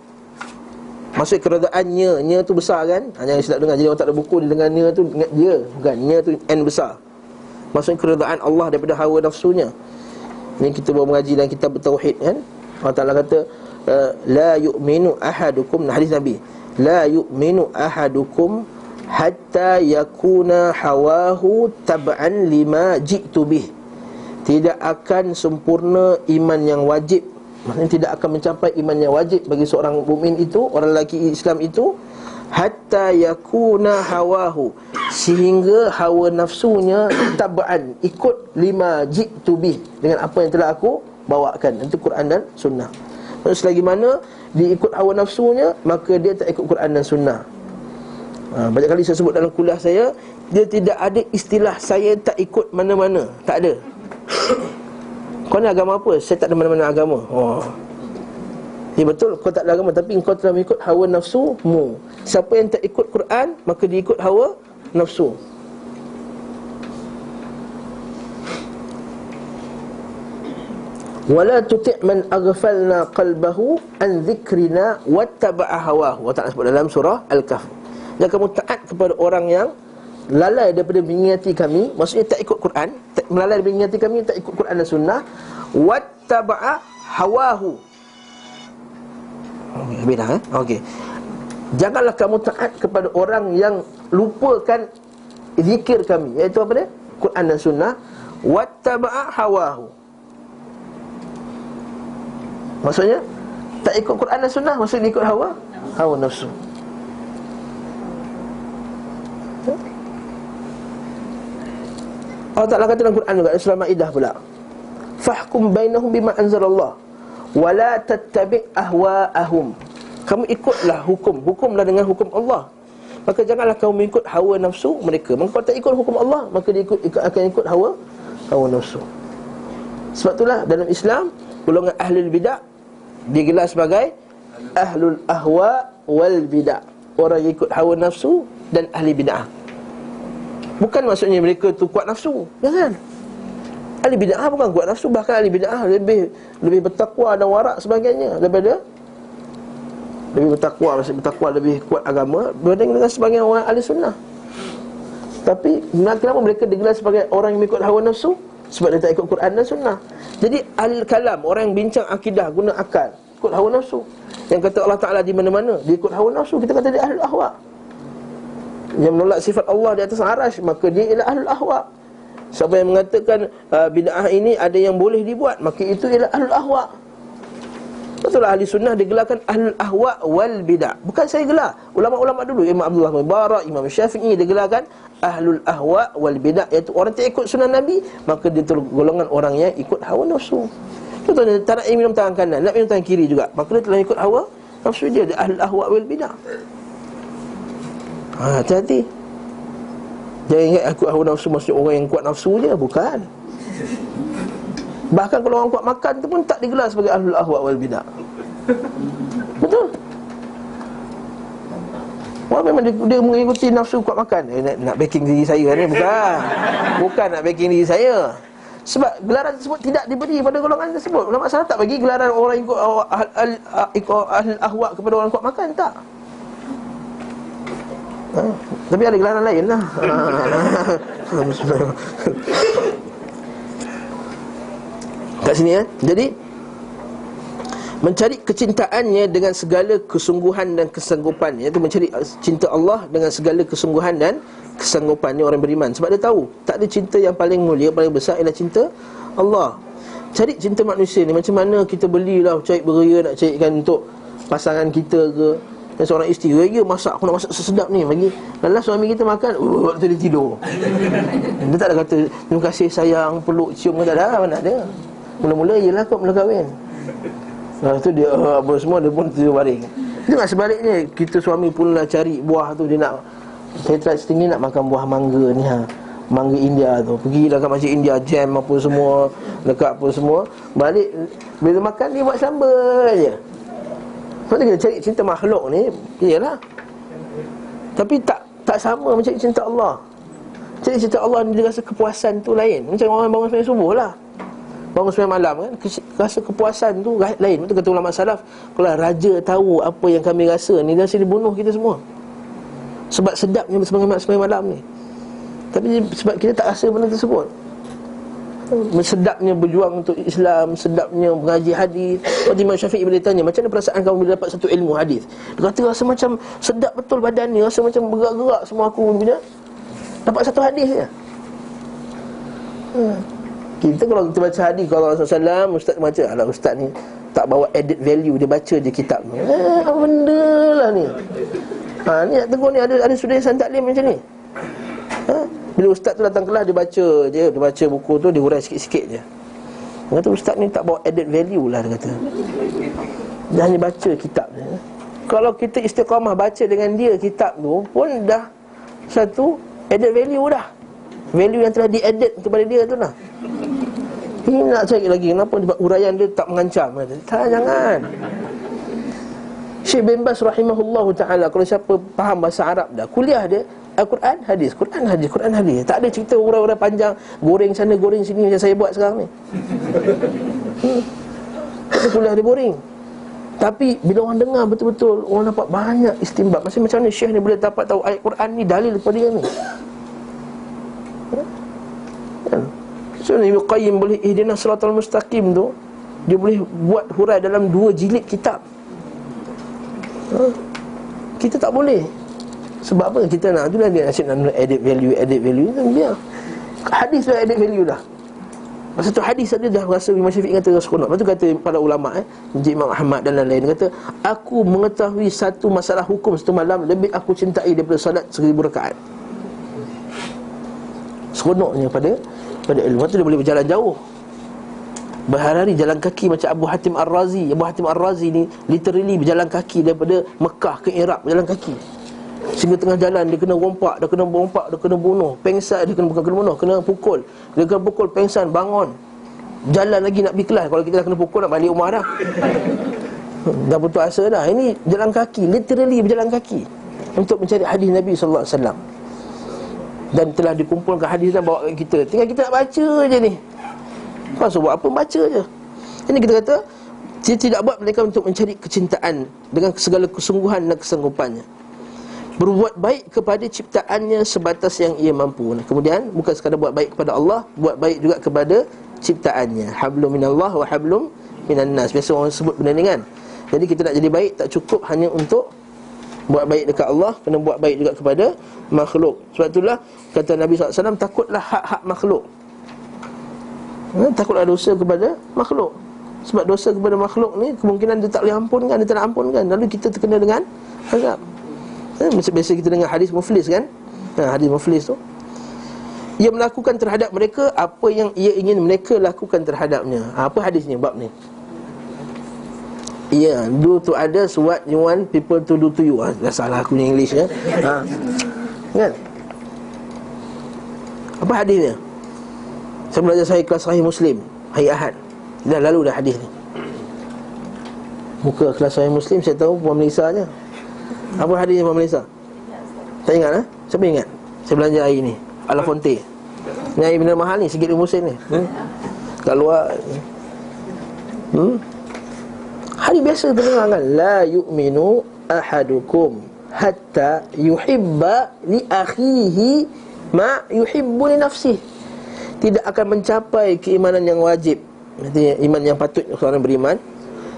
Maksud keredaannya, nya tu besar kan? Jangan silap dengar. Jadi orang tak ada buku, dia dengar nya tu, dia bukan, nya tu N besar. Maksud keredaan Allah daripada hawa nafsunya. Ini kita baru mengaji dalam kitab Tauhid kan. Allah Ta'ala kata la yu'minu ahadukum, hadis Nabi, la yu'minu ahadukum hatta yakuna hawahu tab'an lima ji'tu bih. Tidak akan sempurna iman yang wajib, maksudnya tidak akan mencapai iman yang wajib bagi seorang mukmin itu, orang lelaki Islam itu, hatta yakuna hawahu, sehingga hawa nafsunya tab'an, ikut lima ji'tu bih, dengan apa yang telah aku bawakan, itu Quran dan Sunnah. Maksudnya selagi mana dia ikut hawa nafsunya, maka dia tak ikut Quran dan Sunnah. Banyak kali saya sebut dalam kuliah saya, dia tidak ada istilah saya tak ikut mana-mana. Tak ada. Kau ni agama apa? Saya tak ada mana-mana agama. Ya betul, kau tak ada agama, tapi kau telah mengikut hawa nafsumu. Siapa yang tak ikut Quran, maka dia ikut hawa nafsu. Wala tuti' man aghfalna qalbahu an dhikrina wattaba'a hawahu. Allah Ta'ala sebut dalam surah Al-Kahf. Dan kamu taat kepada orang yang lalai daripada mengingati kami, maksudnya tak ikut Quran, melalai daripada mengingati kami, tak ikut Quran dan Sunnah, wattaba'a hawahu. Habis dah okey. Janganlah kamu taat kepada orang yang lupakan zikir kami, iaitu apa dia? Quran dan Sunnah. Wattaba'a hawahu, maksudnya tak ikut Quran dan Sunnah, maksudnya ikut hawa nafsu. Allah Ta'ala kata dalam Quran juga, surah Maidah pula, fahkum bainahum bima anzalallah wala tattabi' ahwa'ahum. Kamu ikutlah hukumlah dengan hukum Allah, maka janganlah kamu mengikut hawa nafsu mereka. Maka kalau tak ikut hukum Allah, maka dia akan ikut hawa nafsu. Sebab itulah dalam Islam, golongan ahlul bidah digelar sebagai ahlul ahwa wal bidah, orang yang ikut hawa nafsu dan ahli bidah. Bukan maksudnya mereka tu kuat nafsu, jangan. Ahli bid'ah bukan kuat nafsu, bahkan ahli bid'ah lebih bertakwa dan warak sebagainya daripada, lebih bertakwa lebih kuat agama berbanding dengan sebagian orang ahli sunnah. Tapi kenapa mereka digelar sebagai orang yang mengikut hawa nafsu? Sebab dia tak ikut Quran dan Sunnah. Jadi ahli kalam, orang yang bincang akidah guna akal, ikut hawa nafsu. Yang kata Allah Ta'ala di mana-mana, dia ikut hawa nafsu, kita kata dia ahli ahwa. yang menolak sifat Allah di atas arash, maka dia ialah ahlul ahwa. Siapa yang mengatakan bid'ah ini ada yang boleh dibuat, maka itu ialah ahlul ahwa. Betul lah, ahli sunnah digelarkan ahlul ahwa wal bid'ah. Bukan saya gelar. Ulama-ulama dulu, Imam Abdullah Mubarak, Imam Syafi'i digelarkan ahlul ahwa wal bid'ah, iaitu orang tak ikut sunnah Nabi, maka dia golongan orang yang ikut hawa nafsu. Contohnya, tak nak minum tangan kanan, nak minum tangan kiri juga, maka dia telah ikut hawa nafsu dia ahlul ahwa wal bid'ah. Hati-hati. Jangan ingat aku hawa nafsu maksud orang yang kuat nafsu je. Bukan. Bahkan kalau orang kuat makan tu pun tak digelar sebagai ahlul ahwa wal bid'ah. Betul. Orang memang dia mengikuti nafsu kuat makan. Nak backing diri saya ni. Bukan nak backing diri saya. Sebab gelaran tersebut tidak diberi pada golongan tersebut. Ulama salaf tak bagi gelaran orang ikut ahlul ahwa kepada orang kuat makan. Tak. Tapi ada gelaran lain lah. Kat sini Jadi mencari kecintaannya dengan segala kesungguhan dan kesanggupan, iaitu mencari cinta Allah dengan segala kesungguhan dan kesanggupan. Ni orang beriman. Sebab dia tahu tak ada cinta yang paling mulia, paling besar ialah cinta Allah. Cari cinta manusia ni macam mana kita belilah cari beria nak carikan untuk pasangan kita ke. Dan seorang isteri, ya masak, aku nak masak sesedap ni bagi. Lepas suami kita makan, waktu dia tidur. Dia tak ada kata terima kasih sayang, peluk, cium, tak ada. Mana ada. Mula-mula ialah kau mula kahwin. Lepas tu dia apa semua, dia pun tidur baring. Tengok sebaliknya, kita suami pun lah cari buah tu. Dia nak, saya try setinggi nak makan buah mangga ni mangga India tu. Pergilah kat masjid India, jam apa semua, dekat apa semua. Balik, bila makan ni buat sambal je. Sebab kita cari cinta makhluk ni, iyalah. Tapi tak sama macam cinta Allah. Cari cinta Allah ni dia rasa kepuasan tu lain. Macam orang bangun sembahyang subuh lah, bangun sembahyang malam kan, rasa kepuasan tu lain. Betul kata ulama salaf, kalau raja tahu apa yang kami rasa ni, dia rasa dibunuh kita semua. Sebab sedapnya sembahyang malam ni. Tapi sebab kita tak rasa benda tersebut. Sedapnya berjuang untuk Islam, sedapnya mengaji hadis. Imam Syafi'i bila ditanya, macam mana perasaan kamu bila dapat satu ilmu hadis? Dia kata rasa macam sedap betul badan ni, rasa macam bergerak-gerak semua aku punya. Dapat satu hadis je. Kita kalau kita baca hadis kalau Rasulullah SAW, ustaz baca, alah ustaz ni tak bawa added value, dia baca je kitab ni. Apa benda lah ni. Ni nak tegur ni, ada student yang taklim macam ni. Bila ustaz tu datang kelas, dia baca je, dia baca buku tu, dia hurai sikit-sikit je. Dia kata ustaz ni tak bawa added value lah, dia kata. Dia hanya baca kitab je. Kalau kita istiqamah baca dengan dia kitab tu, pun dah satu added value dah. Value yang telah di-added kepada dia tu lah. Ini nak cari lagi, kenapa huraian dia tak mengancam? Tak, jangan. Syekh bin Baz rahimahullah ta'ala, kalau siapa faham bahasa Arab dah, kuliah dia Al-Quran, hadis, Quran, hadis, Quran, hadis. Tak ada cerita urai-urai panjang, goreng sana, goreng sini macam saya buat sekarang ni. Kuliah dia boring. Tapi bila orang dengar betul-betul, orang dapat banyak istimbat. Macam mana Syekh ni boleh dapat tahu ayat Quran ni dalil kepada dia ni. So Ibnu Qayyim boleh ihdinas siratal mustaqim tu, dia boleh buat hurai dalam 2 jilid kitab. Kita tak boleh. Sebab apa? Kita nak, itulah dia asyik nak added value tu, biar. Hadis dah added value dah. Masa tu hadis dia dah rasa Imam Syafi'i kata seronok. Lepas tu kata para ulama Imam Ahmad dan lain-lain, kata aku mengetahui satu masalah hukum satu malam lebih aku cintai daripada salat 1000 rakaat. Seronoknya pada ilmu. Lepas tu dia boleh berjalan jauh, berhari-hari jalan kaki macam Abu Hatim Ar-Razi. Abu Hatim Ar-Razi ni literally berjalan kaki daripada Mekah ke Iraq, berjalan kaki. Sehingga tengah jalan dia kena rompak, dia kena bunuh, pengsan, dia bukan kena bunuh, kena pukul. Dia kena pukul, pengsan, bangun, jalan lagi nak pergi kelas. Kalau kita dah kena pukul, nak balik rumah dah. Dah putus asa dah. Ini jalan kaki, literally berjalan kaki untuk mencari hadis Nabi SAW. Dan telah dikumpulkan hadis dan bawa kat kita. Tinggal kita nak baca je ni. Pasal buat apa? Baca je. Ini kita kata dia tidak buat mereka untuk mencari kecintaan dengan segala kesungguhan dan kesanggupannya. Berbuat baik kepada ciptaannya sebatas yang ia mampu. Kemudian bukan sekadar buat baik kepada Allah, buat baik juga kepada ciptaannya. Hablum minallah wa hablum minan nas. Biasa orang sebut benda ni kan. Jadi kita nak jadi baik tak cukup hanya untuk Buat baik dekat Allah, kena buat baik juga kepada makhluk. Sebab itulah kata Nabi SAW, takutlah hak-hak makhluk. Takutlah dosa kepada makhluk. Sebab dosa kepada makhluk ni kemungkinan dia tak boleh ampunkan, dia tak nak ampunkan. Lalu kita terkena dengan azab. Biasa kita dengar hadis muflis kan. Hadis muflis tu, ia melakukan terhadap mereka apa yang ia ingin mereka lakukan terhadapnya. Apa hadisnya bab ni? Ya, do to others what you want people to do to you. Dah salah aku punya English ya. Kan? Apa hadisnya? Saya belajar kelas Sahih Muslim hari Ahad. Dah lalu dah hadis ni. Muka kelas Sahih Muslim saya tahu Puan Melissa je. Apa hadisnya Puan Melissa? Tak ingat Siapa ingat? Saya belajar hari ni Al-Fonte. Ni air benda mahal ni, RM1 ni. Kat luar. Hari biasa terdengar kan, la yu'minu ahadukum hatta yuhibba li akhihi ma yuhibbu li nafsihi. Tidak akan mencapai keimanan yang wajib, artinya iman yang patut seorang beriman,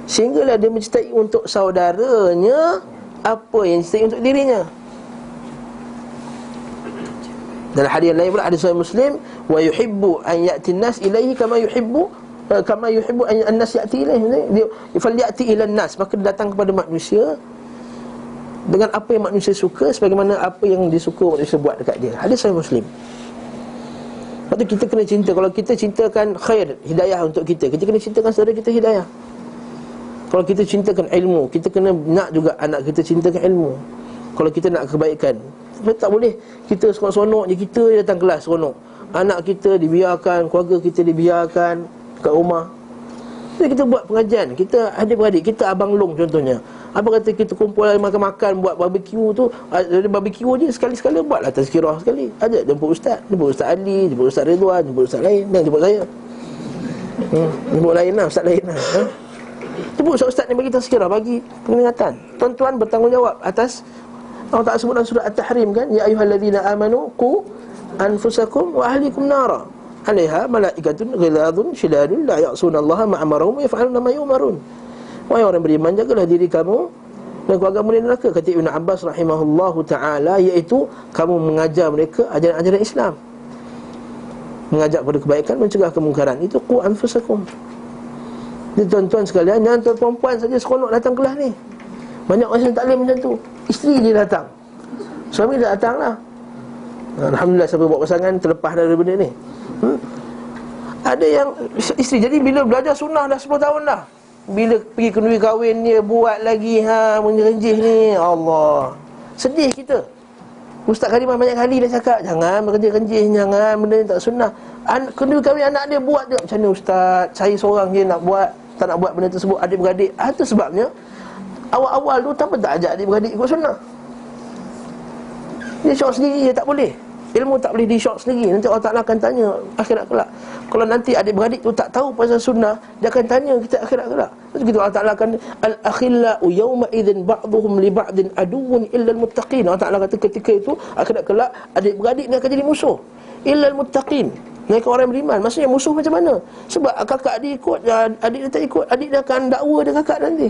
sehinggalah dia mencintai untuk saudaranya apa yang dicintai untuk dirinya. Dalam hadis lain pula, hadis Sahih Muslim, wa yuhibbu an ya'ti an-nas ilaihi kama yuhibbu an-nas ya'ti ilaihi. Dia falyati ila an-nas, maka dia datang kepada manusia dengan apa yang manusia suka, sebagaimana apa yang disuka manusia buat dekat dia. Hadis Sahih Muslim. Lepas tu kita kena cinta. Kalau kita cintakan khair, hidayah untuk kita, kita kena cintakan saudara kita hidayah. Kalau kita cintakan ilmu, kita kena nak juga anak kita cintakan ilmu. Kalau kita nak kebaikan, tak boleh kita seronok-seronok je kita datang kelas seronok. Anak kita dibiarkan, keluarga kita dibiarkan kat rumah. Jadi kita buat pengajian, kita adik-beradik, kita abang long contohnya. Apa kata kita kumpul makan-makan, buat barbecue tu, ada barbecue je sekali-sekala buatlah tazkirah sekali. Ajak jemput Ustaz Ali, jemput Ustaz Ridwan, jemput Ustaz lain, dan jemput saya. Jemput lain lah, Ustaz lain lah. Jemput Ustaz ni bagi tazkirah, bagi peringatan. Tuan-tuan bertanggungjawab atas Allah Ta'ala sebut dalam surah At-Tahrim kan, ya ayyuhallazina amanu qu anfusakum wa ahlikum nara 'alaiha malaikatun ghiladun shidadun la ya'sunallaha ma amarahum wa yaf'aluna ma yu'marun. Wahai orang beriman, jagalah diri kamu dan keluargamu dari neraka. Kata Ibn Abbas rahimahullahu ta'ala, iaitu kamu mengajar mereka ajaran-ajaran Islam, mengajak kepada kebaikan, mencegah kemungkaran. Itu qu anfusakum. Jadi tuan-tuan sekalian, jangan tuan perempuan saja seronok datang kelas ni. Banyak orang yang taklim macam tu, isteri dia datang, suami dia datang lah. Alhamdulillah siapa buat pasangan terlepas dari benda ni. Ada yang isteri, jadi bila belajar sunnah dah 10 tahun dah, bila pergi kenduri kahwin dia buat lagi menjerenjih ni. Allah, sedih kita. Ustaz Karimah banyak kali dah cakap, jangan menjerenjih, jangan, benda ni tak sunnah. Kenduri kahwin anak dia buat dia, macam mana Ustaz, saya seorang je nak buat, tak nak buat benda tersebut. Adik-beradik, itu sebabnya awal-awal tu tak ajak adik-beradik ikut sunnah. Dia syok sendiri, dia tak boleh. Ilmu tak boleh di-syok sendiri. Nanti Allah Ta'ala akan tanya akhirat kelak. Kalau nanti adik-beradik tu tak tahu pasal sunnah, dia akan tanya kita akhirat kelak. Lepas tu Allah Ta'ala akan, al-akhillau yawma idzin ba'dhuhum li ba'din aduwwun illa al-muttaqin. Allah Ta'ala kata ketika itu akhirat kelak, adik-beradik ni akan jadi musuh illa al-muttaqin. Mereka orang beriman. Maksudnya musuh macam mana? Sebab kakak dia ikut, adik dia tak ikut, adik dia akan dakwa dia kakak nanti.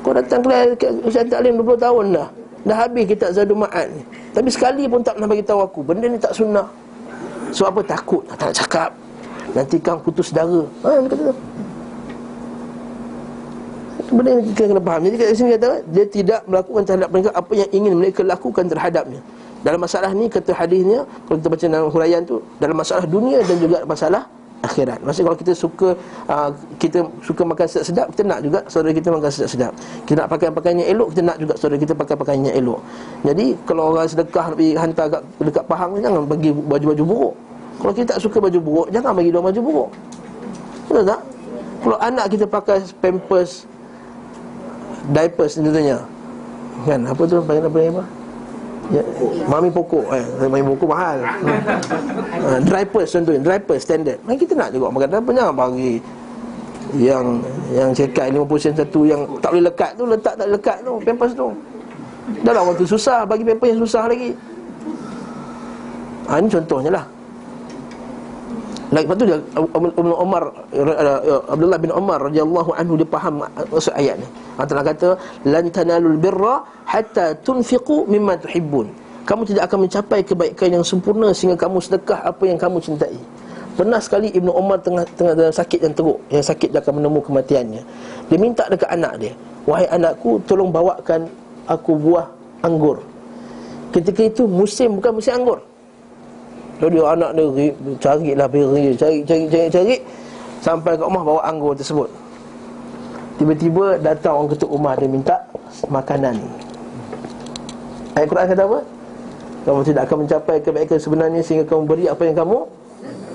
Kau datang kelas ujian taklim 20 tahun dah habis kitab Zadul Ma'ad ni, tapi sekali pun tak pernah bagi tahu aku benda ni tak sunnah. Sebab apa? Takut tak nak cakap, nanti kang putus saudara. Dia kata tu. Itu benda yang kita kena faham. Jadi kat sini kata dia tidak melakukan terhadap mereka apa yang ingin mereka lakukan terhadapnya. Dalam masalah ni, kata hadisnya, kalau kita baca dalam huraian tu, dalam masalah dunia dan juga masalah akhirat. Maksudnya kalau kita suka makan sedap-sedap, kita nak juga saudara kita makan sedap-sedap. Kita nak pakai pakaian yang elok, kita nak juga saudara kita pakai pakaian yang elok. Jadi kalau orang sedekah nak pergi hantar dekat Pahang, jangan bagi baju-baju buruk. Kalau kita tak suka baju buruk, jangan bagi dia baju buruk. Betul tak? Kalau anak kita pakai pampers, diapers contohnya, kan, apa tu panggil apa? Ya, Mami Pokok. Mami Pokok mahal. Diapers contohnya, diapers standard. Mari kita nak juga makan diapers, jangan bagi yang cekai 50 sen satu yang tak boleh lekat tu, letak tak lekat tu, pampers tu. Dah lah orang tu susah, bagi pampers yang susah lagi. Ini contohnya lah. Lepas tu dia Abdullah bin Umar radhiyallahu anhu dia faham maksud ayat ni. Allah kata lan tanalul birra hatta tunfiqu mimma tuhibbun. Kamu tidak akan mencapai kebaikan yang sempurna sehingga kamu sedekah apa yang kamu cintai. Pernah sekali Ibnu Umar tengah dalam sakit yang teruk, yang sakit dia akan menemu kematiannya. Dia minta dekat anak dia, "Wahai anakku, tolong bawakan aku buah anggur." Ketika itu musim bukan musim anggur. Lalu dia anak dia carilah beri, cari sampai kat rumah bawa anggur tersebut. Tiba-tiba datang orang ketuk rumah, dia minta makanan. Ayat Quran kata apa? Kamu tidak akan mencapai kebaikan sebenarnya sehingga kamu beri apa yang kamu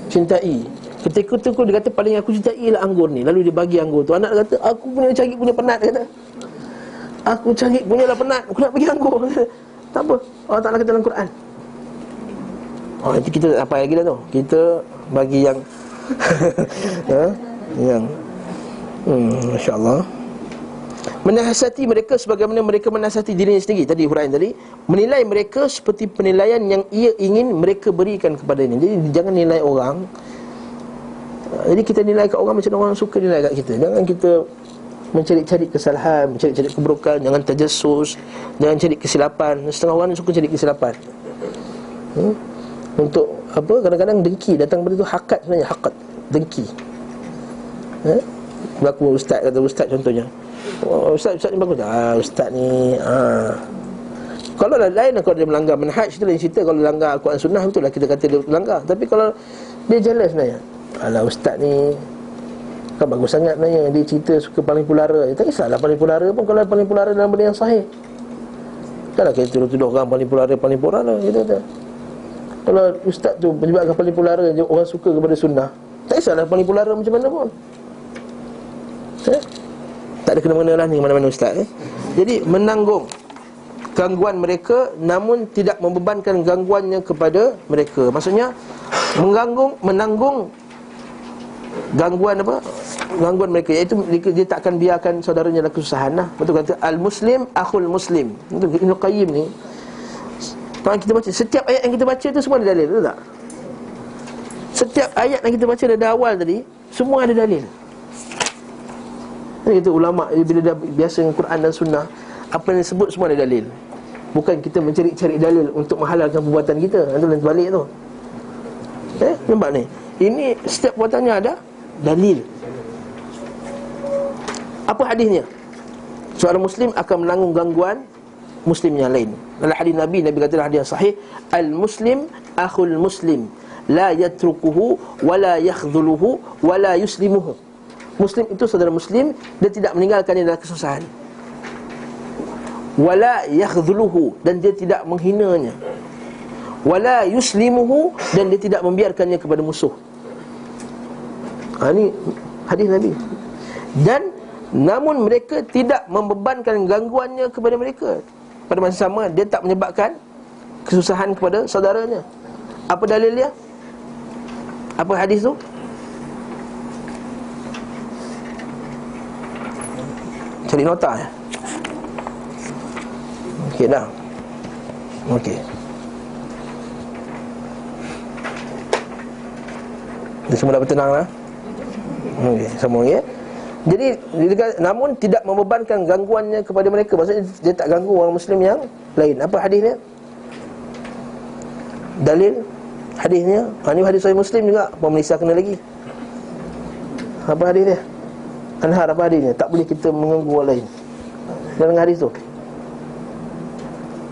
cintai. Ketika itu dia kata paling aku cintai ialah anggur ni. Lalu dia bagi anggur tu. Anak kata aku punya cari punya penat, kata. Aku cari punya lah penat, aku nak bagi anggur. Tak apa, Allah Ta'ala kata dalam Quran. Nanti kita tak apa lagi dah tu. Kita bagi yang yang Masya Allah. Menasihati mereka sebagaimana mereka menasihati dirinya sendiri. Tadi huraian tadi, menilai mereka seperti penilaian yang ia ingin mereka berikan kepadanya. Jadi jangan nilai orang. Jadi kita nilai kat orang macam orang suka nilai kat kita. Jangan kita mencari-cari kesalahan, mencari-cari keburukan. Jangan terjesus, jangan cari kesilapan. Setengah orang suka cari kesilapan. Untuk apa? Kadang-kadang dengki datang pada tu hakat sebenarnya, hakat, dengki. Berlaku ustaz, kata ustaz contohnya. Ustaz ni bagus. Ustaz ni kalau lain kalau dia melanggar manhaj itu lain cerita. Kalau langgar Al-Quran Sunnah itulah kita kata dia melanggar. Tapi kalau dia jelas sebenarnya, alah ustaz ni kan bagus sangat sebenarnya, dia cerita suka paling pulara. Tak kisahlah paling pulara pun kalau paling pulara dalam benda yang sahih. Taklah kita tuduh orang paling pulara gitu tak. Kalau ustaz tu menyebabkan paling pulara orang suka kepada sunnah, tak kisahlah paling pulara macam mana pun. Tak ada kena-mengena lah ni mana-mana ustaz Jadi menanggung gangguan mereka namun tidak membebankan gangguannya kepada mereka. Maksudnya menanggung gangguan apa? Gangguan mereka, iaitu dia tak akan biarkan saudaranya dalam kesusahan lah. Betul kata al-muslim akhul muslim. Itu Ibnu Qayyim ni. Kalau kita baca setiap ayat yang kita baca tu semua ada dalil, betul tak? Setiap ayat yang kita baca dari awal tadi semua ada dalil. Itu ulama bila dah biasa dengan Quran dan Sunnah, apa yang disebut semua ada dalil. Bukan kita mencari-cari dalil untuk menghalalkan perbuatan kita. Itu lain balik tu. Nampak ni? Ini setiap perbuatannya ada dalil. Apa hadisnya? Seorang muslim akan menanggung gangguan muslim yang lain. Dalam hadis Nabi kata dalam hadis yang sahih, al-muslim akhul muslim, la yatrukuhu wa la yakhdhuluhu wa la yuslimuhu. Muslim itu saudara muslim, dia tidak meninggalkannya dalam kesusahan. Wala yakhdhuluhu, dan dia tidak menghinanya. Wala yuslimuhu, dan dia tidak membiarkannya kepada musuh. Ini hadis Nabi. Dan namun mereka tidak membebankan gangguannya kepada mereka. Pada masa sama dia tak menyebabkan kesusahan kepada saudaranya. Apa dalilnya? Apa hadis tu? Cari nota ya. Okey dah. Okey. Dia semua dah bertenang lah. Okey, sama ya. Jadi namun tidak membebankan gangguannya kepada mereka. Maksudnya dia tak ganggu orang muslim yang lain. Apa hadisnya? Dalil hadisnya. Ini hadis Sahih Muslim juga. Apa Malaysia kena lagi? Apa hadis dia? Anhar apa hadisnya? Tak boleh kita mengganggu orang lain. Dalam hadis tu,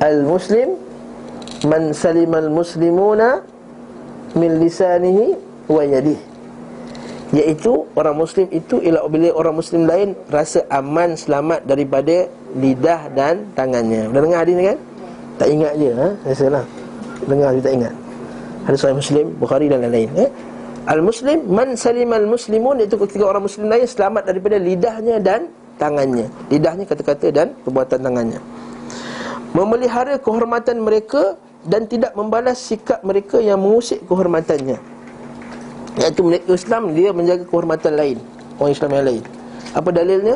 al-muslim man salimal muslimuna min lisanihi wa yadihi, iaitu orang muslim itu ialah bila orang muslim lain rasa aman selamat daripada lidah dan tangannya. Dah dengar hadis ni kan? Tak ingat je rasalah. Dengar je tak ingat. Hadis Sahih Muslim, Bukhari dan lain-lain Al-muslim man salimal muslimun, iaitu ketika orang muslim lain selamat daripada lidahnya dan tangannya. Lidahnya kata-kata dan perbuatan tangannya. Memelihara kehormatan mereka dan tidak membalas sikap mereka yang mengusik kehormatannya. Iaitu Islam dia menjaga kehormatan lain, orang Islam yang lain. Apa dalilnya?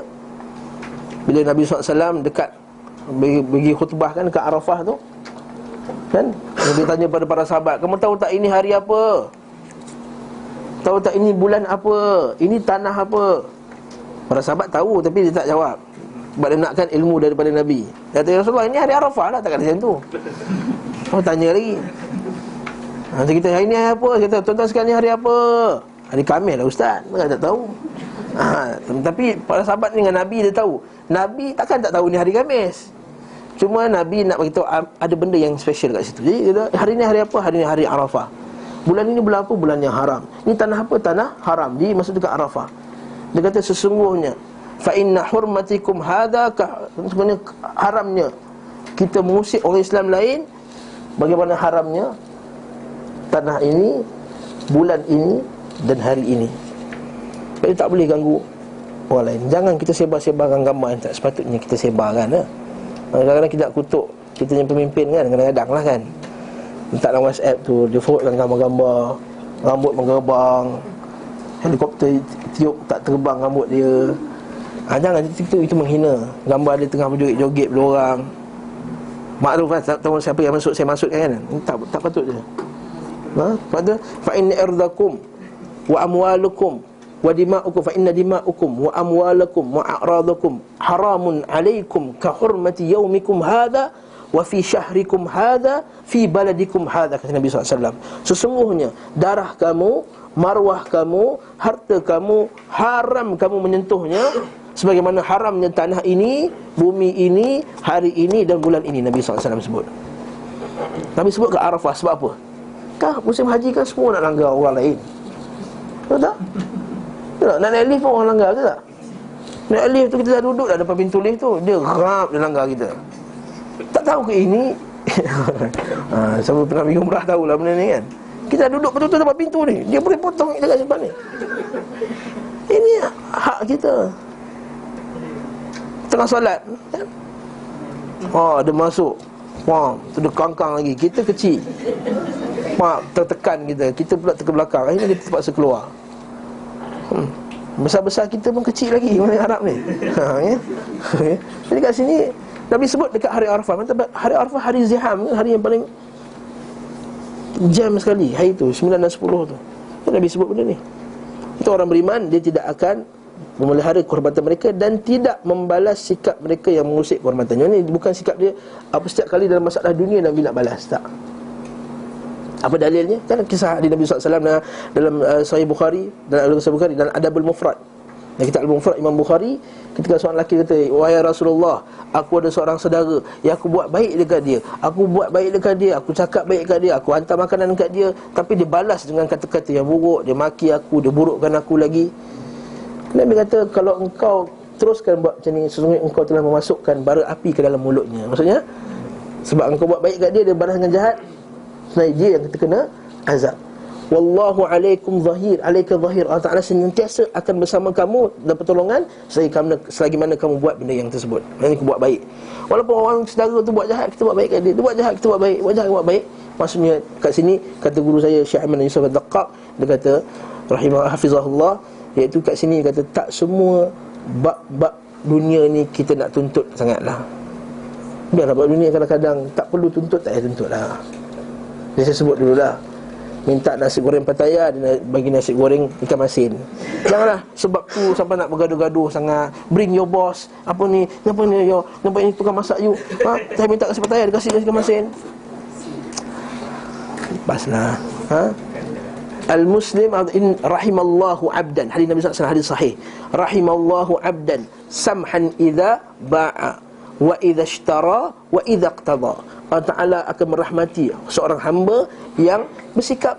Bila Nabi SAW dekat bagi khutbah kan ke Arafah tu kan, Nabi tanya pada para sahabat, kamu tahu tak ini hari apa? tahu tak ini bulan apa, ini tanah apa? Para sahabat tahu tapi dia tak jawab, sebab dia nakkan ilmu daripada Nabi. Dia kata, ya Rasulullah, ini hari Arafah lah, tak kata macam tu. Oh, tanya lagi. Nanti kita, hari ni hari apa? Kita kata, tuan-tuan sekalian, ni hari apa? Hari Khamis lah Ustaz. Mereka tak tahu. Tapi para sahabat dengan Nabi dia tahu. Nabi takkan tak tahu ni hari Khamis. Cuma Nabi nak beritahu ada benda yang special kat situ. Jadi dia, hari ni hari apa? Hari ni hari Arafah. Bulan ini bulan apa? Bulan yang haram. Ini tanah apa? Tanah haram. Dia masuk dekat Arafah. Dia kata sesungguhnya fa inna hurmatikum hadha, sebenarnya haramnya kita mengusik orang Islam lain, bagaimana haramnya tanah ini, bulan ini dan hari ini. Jadi tak boleh ganggu orang lain. Jangan kita sebar-sebarkan gambar yang tak sepatutnya kita sebarkan. Kadang-kadang kita nak kutuk kita yang pemimpin kan, kadang-kadang lah kan, letak dalam WhatsApp tu, dia forwardkan gambar-gambar rambut menggerbang, helikopter tiup tak terbang rambut dia. Jangan, itu menghina. Gambar dia tengah berjoget-joget pada orang. Makruf kan, tak tahu siapa yang masuk, saya masuk kan. Tak patut je. Sebab tu fa inna irdakum wa amwalukum wa dima'ukum, fa inna dima'ukum wa amwalakum wa a'radakum haramun alaikum ka hurmati yaumikum hadha wa fi syahrikum hadha fi baladikum hadha, kata Nabi SAW. Sesungguhnya darah kamu, marwah kamu, harta kamu haram kamu menyentuhnya, sebagaimana haramnya tanah ini, bumi ini, hari ini dan bulan ini. Nabi SAW sebut. Nabi sebut ke Arafah sebab apa? Kah musim haji kan semua nak langgar orang lain. Betul tak? Betul? Nak naik lift pun orang langgar, betul tak? Naik lift tu kita dah duduk dah depan pintu lift tu, dia rap, dia langgar kita. Tak tahu ke ini? Siapa pernah pergi umrah tahulah benda ni kan. Kita duduk betul-betul depan pintu ni, dia boleh potong kita kat depan ni. Ini hak kita. Tengah solat kan? Dia masuk. Tu dia kangkang lagi. Kita kecil. Tertekan kita pula terbelakang. Akhirnya kita terpaksa keluar. Besar-besar kita pun kecil lagi orang Arab ni. Jadi kat sini Nabi sebut dekat hari Arafah. Hari Arafah hari ziham, hari yang paling jam sekali. Hari tu 9 dan 10 tu. Nabi sebut benda ni. Itu orang beriman, dia tidak akan memelihara kehormatan mereka dan tidak membalas sikap mereka yang mengusik kehormatannya. Ini bukan sikap dia setiap kali dalam masalah dunia Nabi nak balas, tak. Apa dalilnya? Kan kisah di Nabi SAW dalam Sahih Bukhari dan Sahih Bukhari dan Adabul Mufrad. Dan kitab Al-Mufrad Imam Bukhari, ketika seorang lelaki kata, wahai Rasulullah, aku ada seorang saudara yang aku buat baik dekat dia, aku buat baik dekat dia, aku cakap baik dekat dia, aku hantar makanan dekat dia, tapi dia balas dengan kata-kata yang buruk, dia maki aku, dia burukkan aku lagi. Nabi kata, kalau engkau teruskan buat macam ni, sesungguhnya engkau telah memasukkan bara api ke dalam mulutnya. Maksudnya, sebab engkau buat baik kat dia, dia balas dengan jahat, sebenarnya dia yang terkena azab. Wallahu alaikum zahir, alaika zahir. Allah Ta'ala senantiasa akan bersama kamu dan pertolongan selagi mana kamu buat benda yang tersebut. Maksudnya kamu buat baik. Walaupun orang saudara tu buat jahat, kita buat baik kat dia. Dia buat jahat, kita buat baik. Buat jahat, buat baik. Maksudnya kat sini, kata guru saya Syekh Ahmad Yusuf Al-Daqqaq, dia kata rahimahullah hafizahullah, iaitu kat sini kata tak semua bab-bab dunia ni kita nak tuntut sangatlah. Biarlah bab dunia kadang-kadang tak perlu tuntut, tak payah tuntut lah. Jadi saya sebut dululah, minta nasi goreng Pattaya, dia bagi nasi goreng ikan masin. Janganlah sebab tu sampai nak bergaduh-gaduh sangat. Bring your boss. Apa ni yo, nampak ni tukang masak you. Saya minta nasi Pattaya, dia kasih ikan masin. Paslah. Al-Muslim rahimallahu abdan. Hadis Nabi SAW, hadis sahih. Rahimallahu abdan samhan idza ba'a wa idza ishtara wa idza iqtada. Allah Ta'ala akan merahmati seorang hamba yang bersikap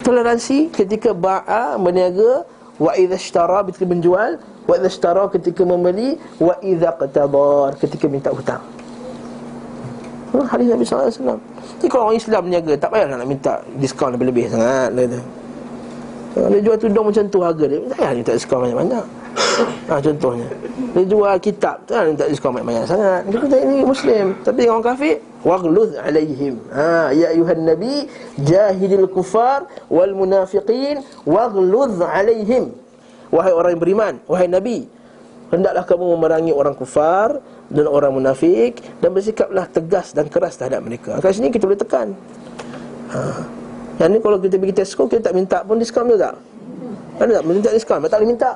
toleransi ketika ba'a, berniaga, wa idza ishtara, ketika menjual, wa idza ishtara, ketika membeli, wa idza iqtada, ketika minta hutang. Hadis Nabi SAW. Jadi kalau orang Islam berniaga, tak payah nak minta diskaun lebih-lebih sangat lah tu. Dia jual tudung macam tu harga dia, tak payah minta diskaun banyak-banyak. Contohnya dia jual kitab, tak minta diskaun banyak-banyak sangat. Dia kata ini Muslim. Tapi orang kafir, waghluz alaihim. Ya ayuhan nabi jahidil kufar wal munafiqin waghluz alaihim. Wahai orang yang beriman, wahai Nabi, hendaklah kamu memerangi orang kufar dan orang munafik, dan bersikaplah tegas dan keras terhadap mereka. Kat sini kita boleh tekan. Yang ni kalau kita pergi Tesco, kita tak minta pun diskaun tu tak? Ada tak? Minta diskaun, tak boleh minta.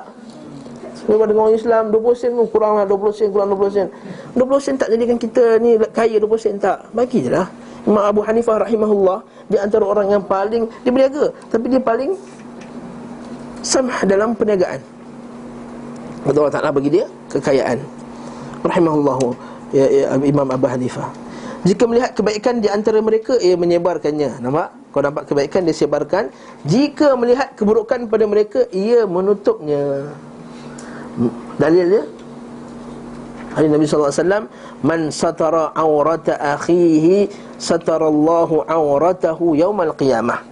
Sebab dengan orang Islam 20 sen pun kuranglah 20 sen, kurang 20 sen. 20 sen tak jadikan kita ni kaya 20 sen tak. Bagi je lah. Imam Abu Hanifah rahimahullah, di antara orang yang paling, dia berniaga, tapi dia paling samah dalam perniagaan. Allah Ta'ala bagi dia kekayaan. Rahimahullahu Imam Abu Hanifah. Jika melihat kebaikan di antara mereka, ia menyebarkannya. Nampak? Kau nampak kebaikan, dia sebarkan. Jika melihat keburukan pada mereka, ia menutupnya. Dalil dia hadis Nabi SAW, man satara awrata akhihi satarallahu awratahu yaumal qiyamah.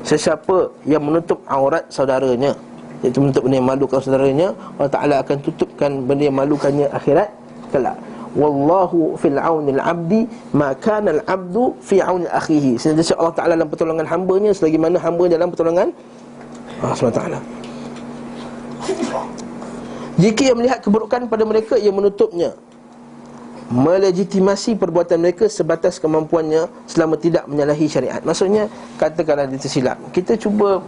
Sesiapa yang menutup aurat saudaranya, iaitu menutup benda yang malukan saudaranya, Allah Ta'ala akan tutupkan benda yang malukannya akhirat kelak. Wallahu fil aunil abdi ma kana al abdu fi auni akhihi. Sentiasa Allah Ta'ala dalam pertolongan hamba-Nya selagi mana hamba dalam pertolongan Allah SWT. Jika ia melihat keburukan pada mereka, ia menutupnya, melegitimasi perbuatan mereka sebatas kemampuannya selama tidak menyalahi syariat. Maksudnya, katakanlah dia tersilap, kita cuba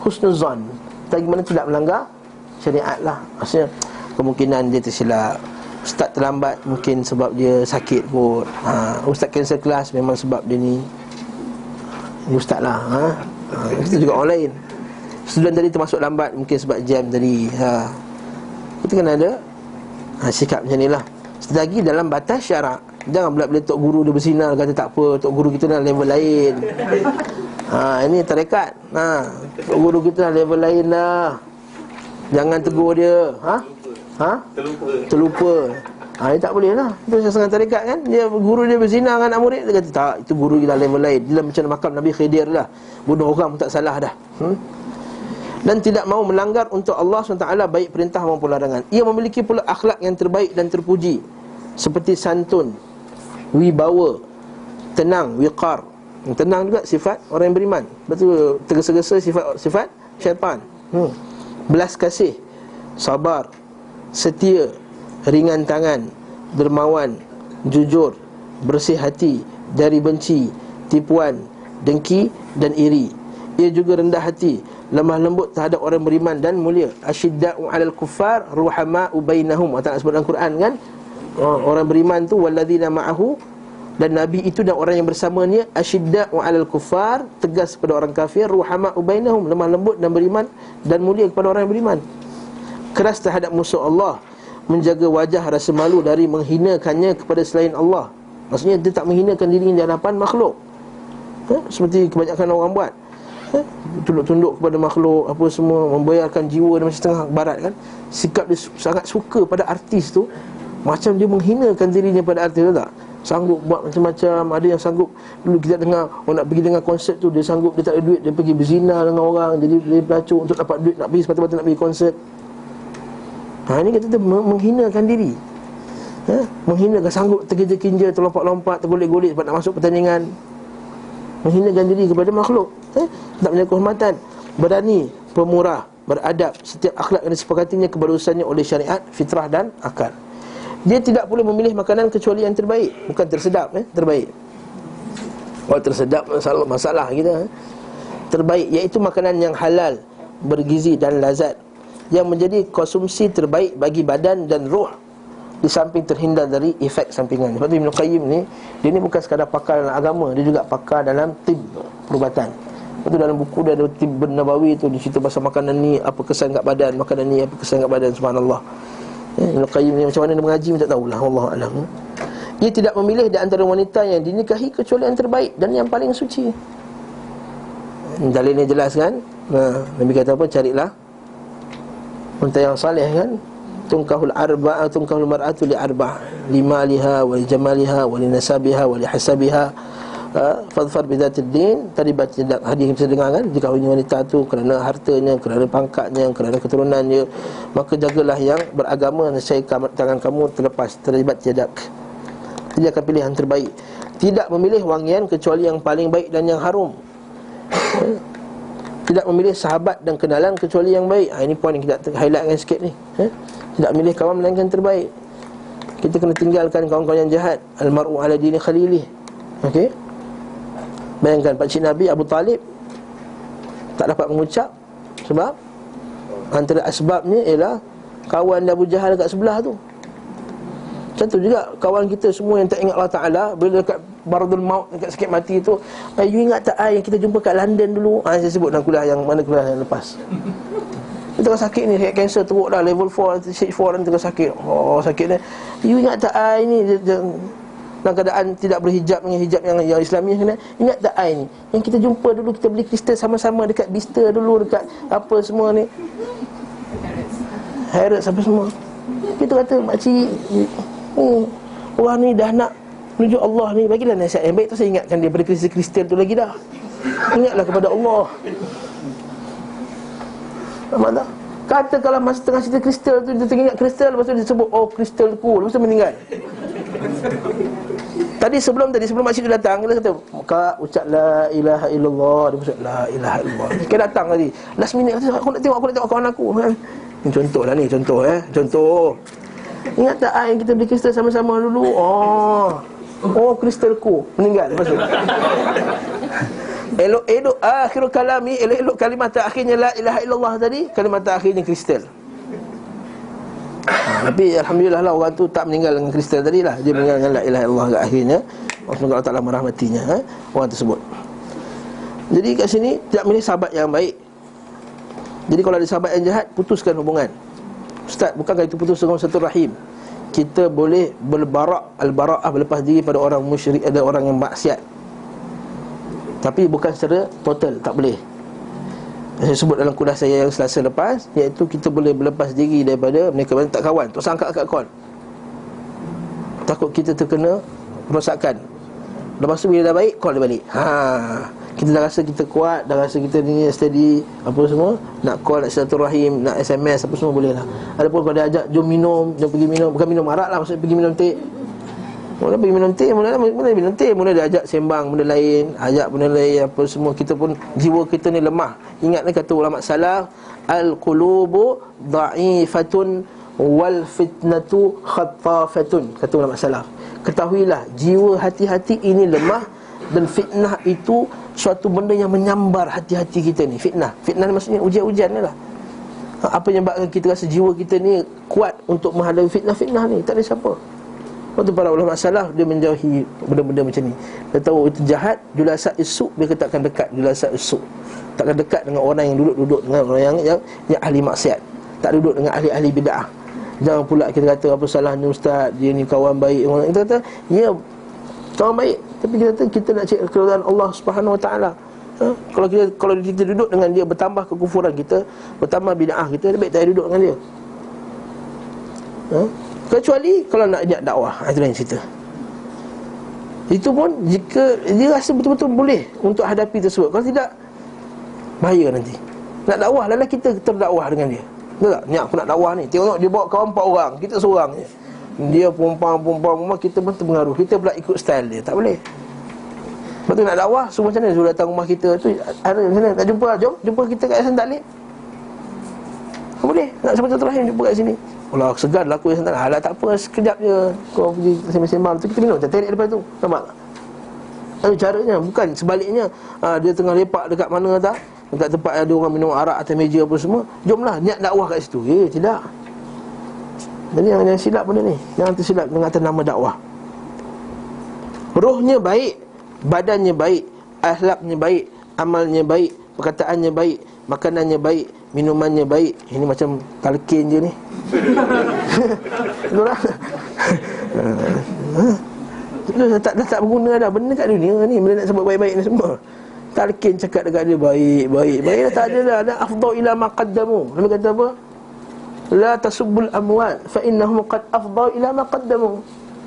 husnuzan, bagaimana tidak melanggar syariat lah. Maksudnya, kemungkinan dia tersilap. Ustaz terlambat mungkin sebab dia sakit kot. Ustaz cancel kelas memang sebab dia ni ustaz lah. Kita juga orang lain. Student tadi termasuk lambat mungkin sebab jam tadi. Kita kena ada sikap macam ni lah. Selagi dalam batas syarak. Jangan pula bila tok guru dia bersinar kata tak apa, tok guru kita dah level lain. Ini tarekat. Tok guru kita dah level lain dah. Jangan tegur dia. Terlupa. Dia tak boleh lah. Itu sangat tarekat kan. Dia guru dia berzina dengan anak murid, dia kata tak, itu guru kita level lain. Dia macam makam Nabi Khidir lah. Bunuh orang pun tak salah dah. Dan tidak mahu melanggar untuk Allah SWT, baik perintah maupun larangan. Ia memiliki pula akhlak yang terbaik dan terpuji, seperti santun, wibawa, tenang, wiqar. Tenang juga sifat orang yang beriman. Betul, tergesa-gesa sifat syaitan. Belas kasih, sabar, setia, ringan tangan, dermawan, jujur, bersih hati, dari benci, tipuan, dengki dan iri. Ia juga rendah hati, lemah lembut terhadap orang beriman dan mulia. Asyidda'u 'alal kuffar ruhama'u bainahum. Allah sebut dalam Quran kan, orang beriman tu walladzina ma'ahu, dan Nabi itu dan orang yang bersamanya, asyidda'u 'alal kuffar, tegas kepada orang kafir, ruhama'u bainahum, lemah lembut dan beriman dan mulia kepada orang yang beriman. Keras terhadap musuh Allah, menjaga wajah rasa malu dari menghinakannya kepada selain Allah. Maksudnya dia tak menghinakan dirinya di hadapan makhluk, seperti kebanyakan orang buat. Tunduk-tunduk kepada makhluk, apa semua, membayarkan jiwa dan macam setengah barat kan. Sikap dia sangat suka pada artis tu, macam dia menghinakan dirinya pada artis tu tak. Sanggup buat macam-macam. Ada yang sanggup, dulu kita dengar orang nak pergi dengar konsert tu, dia sanggup, dia tak ada duit, dia pergi berzina dengan orang, jadi dia pelacur untuk dapat duit, nak pergi sepatutnya nak pergi konsert. Ini kata dia menghinakan diri, menghinakan, sanggup terkinja-kinja, terlompat-lompat, tergolek-golek sebab nak masuk pertandingan. Menghinakan diri kepada makhluk, tak punya kehormatan. Berani, pemurah, beradab, setiap akhlak yang disepakatinya kebarusannya oleh syariat, fitrah dan akal. Dia tidak boleh memilih makanan kecuali yang terbaik. Bukan tersedap, terbaik. Kalau tersedap masalah kita. Terbaik, iaitu makanan yang halal, bergizi dan lazat, yang menjadi konsumsi terbaik bagi badan dan roh, di samping terhindar dari efek sampingan. Sebab tu Ibn Qayyim ni, dia ni bukan sekadar pakar dalam agama, dia juga pakar dalam tib, perubatan. Sebab tu dalam buku dia ada Tib Nabawi tu, dia cerita pasal makanan ni apa kesan kat badan, makanan ni apa kesan kat badan, subhanallah. Ibn Qayyim ni macam mana dia mengaji pun tak tahulah, wallahu a'lam. Ia tidak memilih di antara wanita yang dinikahi kecuali yang terbaik dan yang paling suci. Dalilnya jelas kan. Nabi kata apa? Carilah wanita yang saleh kan. Tunkahul arba'a, tunkahul mar'atu li arba', limaliha wa jamaliha wa linasabiha wa lihasabiha, fadfar bidatid din. Tadi baca hadis kita dengar kan, jika wanita tu kerana hartanya, kerana pangkatnya, kerana keturunannya, maka jagalah yang beragama, nescaya tangan kamu terlepas terlibat jadak. Dia akan pilih yang terbaik. Tidak memilih wangian kecuali yang paling baik dan yang harum. Tidak memilih sahabat dan kenalan kecuali yang baik. Ini poin yang kita highlightkan sikit ni. Tidak memilih kawan melainkan terbaik. Kita kena tinggalkan kawan-kawan yang jahat. Al-mar'u ala dini khalilih. Okey. Bayangkan pakcik Nabi Abu Talib tak dapat mengucap sebab antara asbabnya ialah kawan Abu Jahal dekat sebelah tu. Macam tu juga kawan kita semua yang tak ingat Allah Ta'ala, bila dekat baradul maut, dekat sakit mati tu, you ingat tak yang kita jumpa kat London dulu? Saya sebut dalam kuliah yang lepas. Dia tengah sakit ni, sakit kanser teruk dah, level 4, stage 4 dan tengah sakit. Oh, sakit ni. You ingat tak ni dalam keadaan tidak berhijab dengan hijab yang Islami kena. Ingat tak ni yang kita jumpa dulu, kita beli kristal sama-sama dekat Bista dulu, dekat apa semua ni, Harrods apa semua. Kita kata makcik, orang ni dah nak menuju Allah ni, bagilah nasihat yang baik tu. Saya ingatkan dia pada kristal tu lagi dah. Ingatlah kepada Allah. Nampak tak? Kata kalau masa tengah cerita kristal tu, dia teringat kristal, lepas tu dia sebut, oh kristalku, lepas tu meninggal. Sebelum makcik tu datang, dia kata, Kak, ucap la ilaha illallah. Dia ucap la ilaha illallah. Dia datang tadi, last minute kata, aku nak tengok kawan aku. Ini contoh lah ni, contoh. Ingat tak yang kita beli kristal sama-sama dulu? Oh kristalku, meninggal. Lepas tu elok akhirul kalami, elok kalimat terakhirnya la ilaha illallah tadi, kalimat terakhirnya kristal. Tapi alhamdulillah lah orang tu tak meninggal dengan kristal tadi lah. Dia meninggal dengan la ilaha illallah kat akhirnya. Semoga Allah Ta'ala merahmatinya orang tersebut. Jadi kat sini tidak milih sahabat yang baik. Jadi kalau ada sahabat yang jahat, putuskan hubungan. Ustaz, bukankah itu putus dengan satu rahim? Kita boleh al-bara'ah, berlepas diri pada orang musyrik, ada orang yang maksiat, tapi bukan secara total, tak boleh. Saya sebut dalam kuliah saya yang Selasa lepas, iaitu kita boleh berlepas diri daripada mereka. Tak kawan, tak usah angkat call, takut kita terkena rosakan. Lepas tu bila dah baik, call dia balik. Kita dah rasa kita kuat, dah rasa kita ni steady, apa semua, nak call, nak silaturahim, nak SMS, apa semua boleh lah. Adapun kalau dia ajak, jom pergi minum, bukan minum arak lah, maksudnya pergi minum teh. Mula pergi minum teh, mula dia ajak sembang benda lain, ajak benda lain, apa semua. Kita pun, jiwa kita ni lemah. Ingat ni kata ulama salaf, al-qulubu dha'ifatun wal fitnatu khattafatun, kata ulama salaf. Ketahuilah, jiwa hati-hati ini lemah, dan fitnah itu suatu benda yang menyambar hati-hati kita ni. Fitnah ni maksudnya ujian-ujian ni lah. Apa yang menyebabkan kita rasa jiwa kita ni kuat untuk menghadapi fitnah ni? Tak ada siapa. Waktu para ulama salaf, dia menjauhi benda-benda macam ni. Dia tahu itu jahat. Julasa isuk, dia takkan dekat julasa isuk, takkan dekat dengan orang yang duduk dengan orang yang ahli maksiat, tak duduk dengan ahli-ahli bid'ah. Jangan pula kita kata apa salahnya ustaz, dia ni kawan baik. Kita kata ya, kawan baik, tapi kita nak cari keridhaan Allah Subhanahu Wa Taala. Kalau kita duduk dengan dia, bertambah kekufuran kita, bertambah bid'ah kita, lebih baik tak duduk dengan dia. Kecuali kalau nak ajak dakwah, itu lain cerita. Itu pun jika dia rasa betul-betul boleh untuk hadapi tersebut. Kalau tidak, bahaya nanti. Nak dakwah, lala kita terdakwah dengan dia. Betul tak? Ni aku nak dakwah ni, tengok dia bawa kawan 4 orang, kita seorang je. Dia perempuan, kita pun terpengaruh, kita pula ikut style dia. Tak boleh. Lepas tu nak dakwah, semua macam mana suruh datang rumah kita tu, ada macam mana, nak jumpa, jumpa kita kat Yayasan Taklim. Tak boleh, nak sampai terakhir jumpa kat sini. Allah, segan lah aku Yayasan Taklim. Alah tak apa, sekejap je kau pergi sembang-sembang tu, kita minum, terik lepas tu. Nampak tak? Tapi caranya, bukan sebaliknya. Dia tengah lepak dekat mana tak, dekat tempat ada orang minum arak atas meja apa semua, jomlah niat dakwah kat situ. Tidak. Jadi yang silap benda ni, jangan tersilap dengan atas nama dakwah. Rohnya baik, badannya baik, akhlaknya baik, amalnya baik, perkataannya baik, makanannya baik, minumannya baik. Ini macam talqin je ni. Tak berguna dah benda kat dunia ni. Benda nak sebut baik-baik ni semua, talqin cakap dekat dia baik dah, tak ada dah. Ada afdal ila ma qaddamu. Nabi kata apa? La tasubbul amwat fa innahum qad afdal ila ma qaddamu.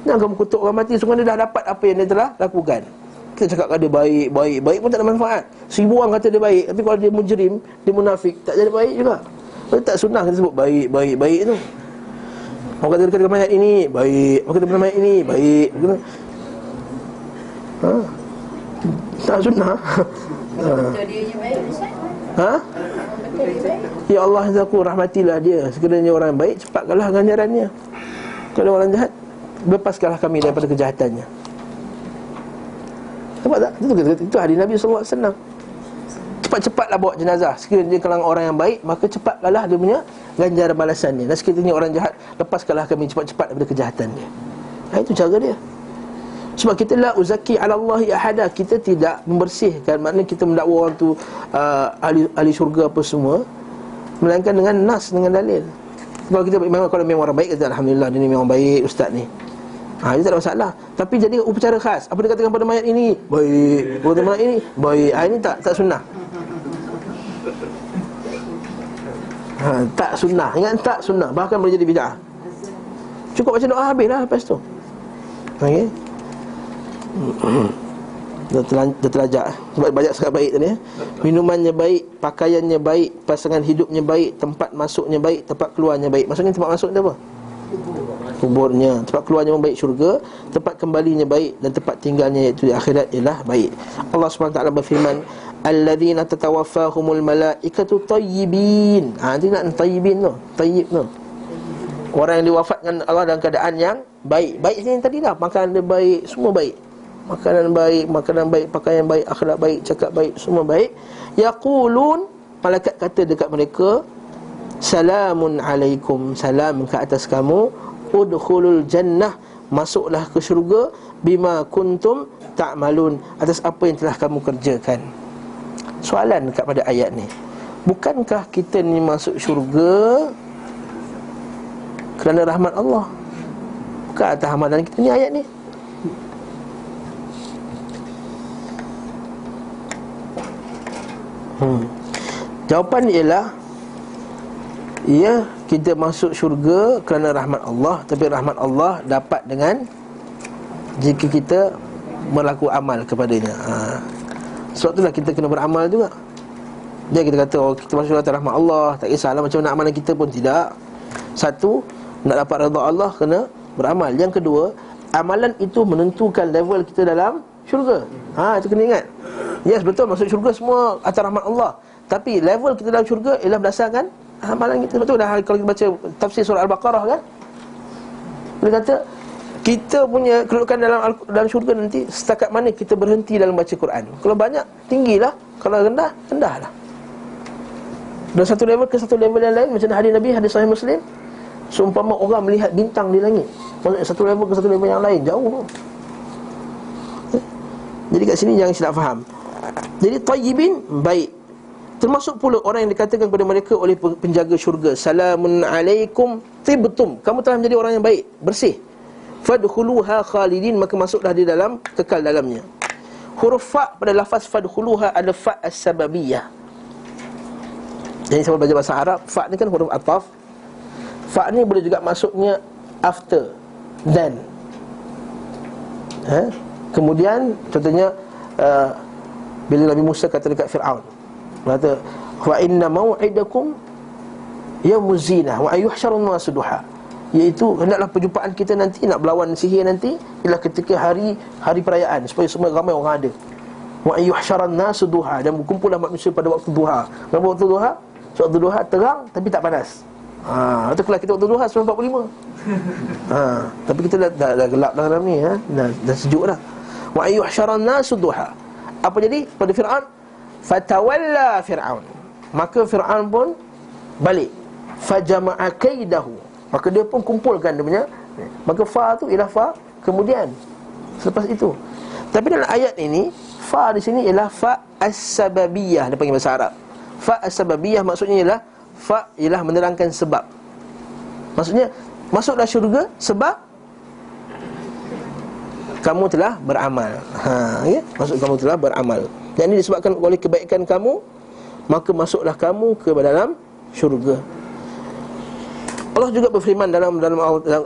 Jangan kamu kutuk orang mati, sungguh dia dah dapat apa yang dia telah lakukan. Kita cakap kat dia baik pun tak ada manfaat. 1000 orang kata dia baik, tapi kalau dia mujrim, dia munafik, tak jadi baik juga. Jadi tak sunnah kita sebut baik tu. Orang kata dekat mayat ini baik, orang kata dekat mayat ini baik. Tak sunnah. Betul dia je baik, Ustaz. Betul dia baik. Ya Allah, aku rahmatilah dia. Sekiranya orang baik, cepatkanlah ganjarannya. Kalau orang jahat, lepaskanlah kami daripada kejahatannya. Nampak tak? Itu hadis Nabi SAW. Cepat-cepatlah bawa jenazah. Sekiranya dia kalangan orang yang baik, maka cepatlah dia punya ganjaran balasannya. Dan sekiranya orang jahat, lepaskanlah kami cepat-cepat daripada kejahatannya. Itu cara dia. Sebab kita la uzaki ala Allahi ahada. Kita tidak membersihkan, maknanya kita mendakwa orang tu ahli syurga apa semua, melainkan dengan nas, dengan dalil. Kalau kita kalau memang orang baik, kata alhamdulillah dia ni memang baik ustaz ni. Itu tak ada masalah. Tapi jadi upacara khas. Apa dia katakan pada mayat ini? Baik. Pada mayat ini? Baik. Ini tak sunnah. Tak sunnah. Ingat, tak sunnah. Bahkan boleh jadi bid'ah. Cukup baca doa habislah lepas tu. Okey. Dah terlajak. Sebab banyak sangat baik tadi. Minumannya baik, pakaiannya baik, pasangan hidupnya baik, tempat masuknya baik, tempat keluarnya baik. Maksudnya tempat masuk dia apa? Kuburnya. Tempat keluarnya baik syurga, tempat kembalinya baik, dan tempat tinggalnya iaitu di akhirat ialah baik. Allah SWT berfirman, alladzina tatawaffahumul malaikatu tayyibin. Nanti nak tayyibin tu, tayyib tu, orang yang diwafatkan Allah dalam keadaan yang baik. Baik sini tadi dah, makanan dia baik, semua baik. Makanan baik, pakaian baik, akhlak baik, cakap baik, semua baik. Yaqulun, malaikat kata dekat mereka, salamun alaikum, salam ke atas kamu, udkhulul jannah, masuklah ke syurga, bima kuntum ta'malun, atas apa yang telah kamu kerjakan. Soalan dekat pada ayat ni, bukankah kita ni masuk syurga kerana rahmat Allah? Bukan atas amalan kita ni ayat ni. Jawapan ialah, ya, kita masuk syurga kerana rahmat Allah. Tapi rahmat Allah dapat dengan jika kita berlaku amal kepadanya. Sebab itulah kita kena beramal juga. Dia kita kata, oh, kita masuk syurga rahmat Allah, tak kisahlah macam mana amalan kita pun. Tidak. Satu, nak dapat redha Allah kena beramal. Yang kedua, amalan itu menentukan level kita dalam syurga. Itu kena ingat. Yes, betul, masuk syurga semua atas rahmat Allah. Tapi level kita dalam syurga ialah berdasarkan amalan kita. Betul dah, kalau kita baca tafsir surah Al-Baqarah kan, dia kata kita punya kedudukan dalam syurga nanti setakat mana kita berhenti dalam baca Quran. Kalau banyak, tinggilah. Kalau rendah, rendahlah. Dan satu level ke satu level yang lain, macam hadis Nabi, hadis Sahih Muslim, seumpama orang melihat bintang di langit. Maksudnya satu level ke satu level yang lain, jauh. Jadi kat sini jangan silap faham. Jadi tayyibin, baik. Termasuk pula orang yang dikatakan kepada mereka oleh penjaga syurga, salamun alaikum tibtum, kamu telah menjadi orang yang baik, bersih. Fadkhuluha khalidin, maka masuklah di dalam, kekal dalamnya. Huruf fa pada lafaz fadkhuluha ada fa as-sababiyah. Jadi saya belajar bahasa Arab, fa ni kan huruf ataf. Fa ni boleh juga masuknya after, then. Kemudian contohnya bila Nabi Musa kata dekat Fir'aun, kata wa inna mau'idakum yaumuz zinah wa ayyuhsyarun nasu duha, iaitu hendaklah perjumpaan kita nanti nak berlawan sihir nanti ialah ketika hari perayaan, supaya semua ramai orang ada. Wa ayyuhsyaran nasu duha, dan berkumpullah manusia pada waktu duha. Kenapa waktu duha? So, waktu duha terang tapi tak panas. Itu kalau kita waktu duha 9:45. Tapi kita dah gelap dah dalam ni, dah sejuk dah. Wa ayyuhsyaran nasu duha. Apa jadi pada Fir'aun? Fatawalla Fir'aun, maka Fir'aun pun balik. Fajama'a kaidahu, maka dia pun kumpulkan dia punya. Maka fa tu ialah fa kemudian, selepas itu. Tapi dalam ayat ini, fa di sini ialah fa as-sababiyah, dia panggil bahasa Arab. Fa as-sababiyah maksudnya ialah fa ialah menerangkan sebab. Maksudnya masuklah syurga sebab kamu telah beramal. Ya? Maksud kamu telah beramal. Dan ini disebabkan oleh kebaikan kamu, maka masuklah kamu ke dalam syurga. Allah juga berfirman dalam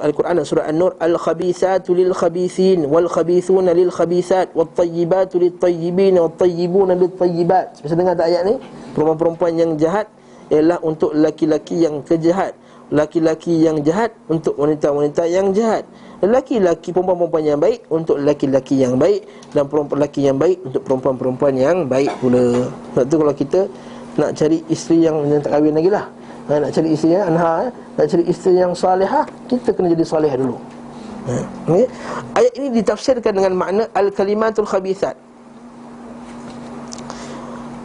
Al-Quran surah An-Nur, al-khabithatu lil-khabithin wal-khabithuna lil-khabithat wat-tayyibatu lit-tayyibin wat-tayyibuna lit-tayyibat. Bisa dengar tak ayat ni? Perempuan-perempuan yang jahat ialah untuk laki-laki yang kejahat, laki-laki yang jahat untuk wanita-wanita yang jahat, laki-laki perempuan-perempuan yang baik untuk laki-laki yang baik, dan perempuan laki yang baik untuk perempuan-perempuan yang baik pula. Sebab tu kalau kita nak cari isteri yang tak kahwin lagi lah, nak cari isteri yang anha, nak cari isteri yang salihah, kita kena jadi salih dulu. Okay? Ayat ini ditafsirkan dengan makna al-kalimatul khabithat,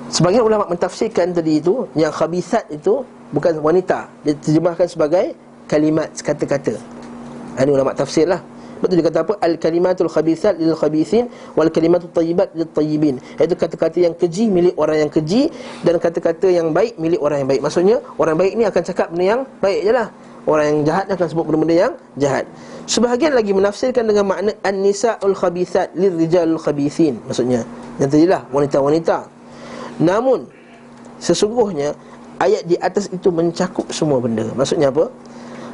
Sebagian ulama mentafsirkan tadi itu, yang khabithat itu bukan wanita, dia terjemahkan sebagai kalimat, kata-kata. Ini ulama tafsir lah. Betul dia kata apa? Al-kalimatul khabithat lil khabithin wal kalimatut tayyibat lit tayyibin. Iaitu kata-kata yang keji milik orang yang keji, dan kata-kata yang baik milik orang yang baik. Maksudnya orang baik ni akan cakap benda yang baik je lah, orang yang jahat akan sebut benda-benda yang jahat. Sebahagian lagi menafsirkan dengan makna an-nisa'ul khabithat lil rijalul khabithin. Maksudnya yang tadilah wanita-wanita. Namun sesungguhnya ayat di atas itu mencakup semua benda. Maksudnya apa?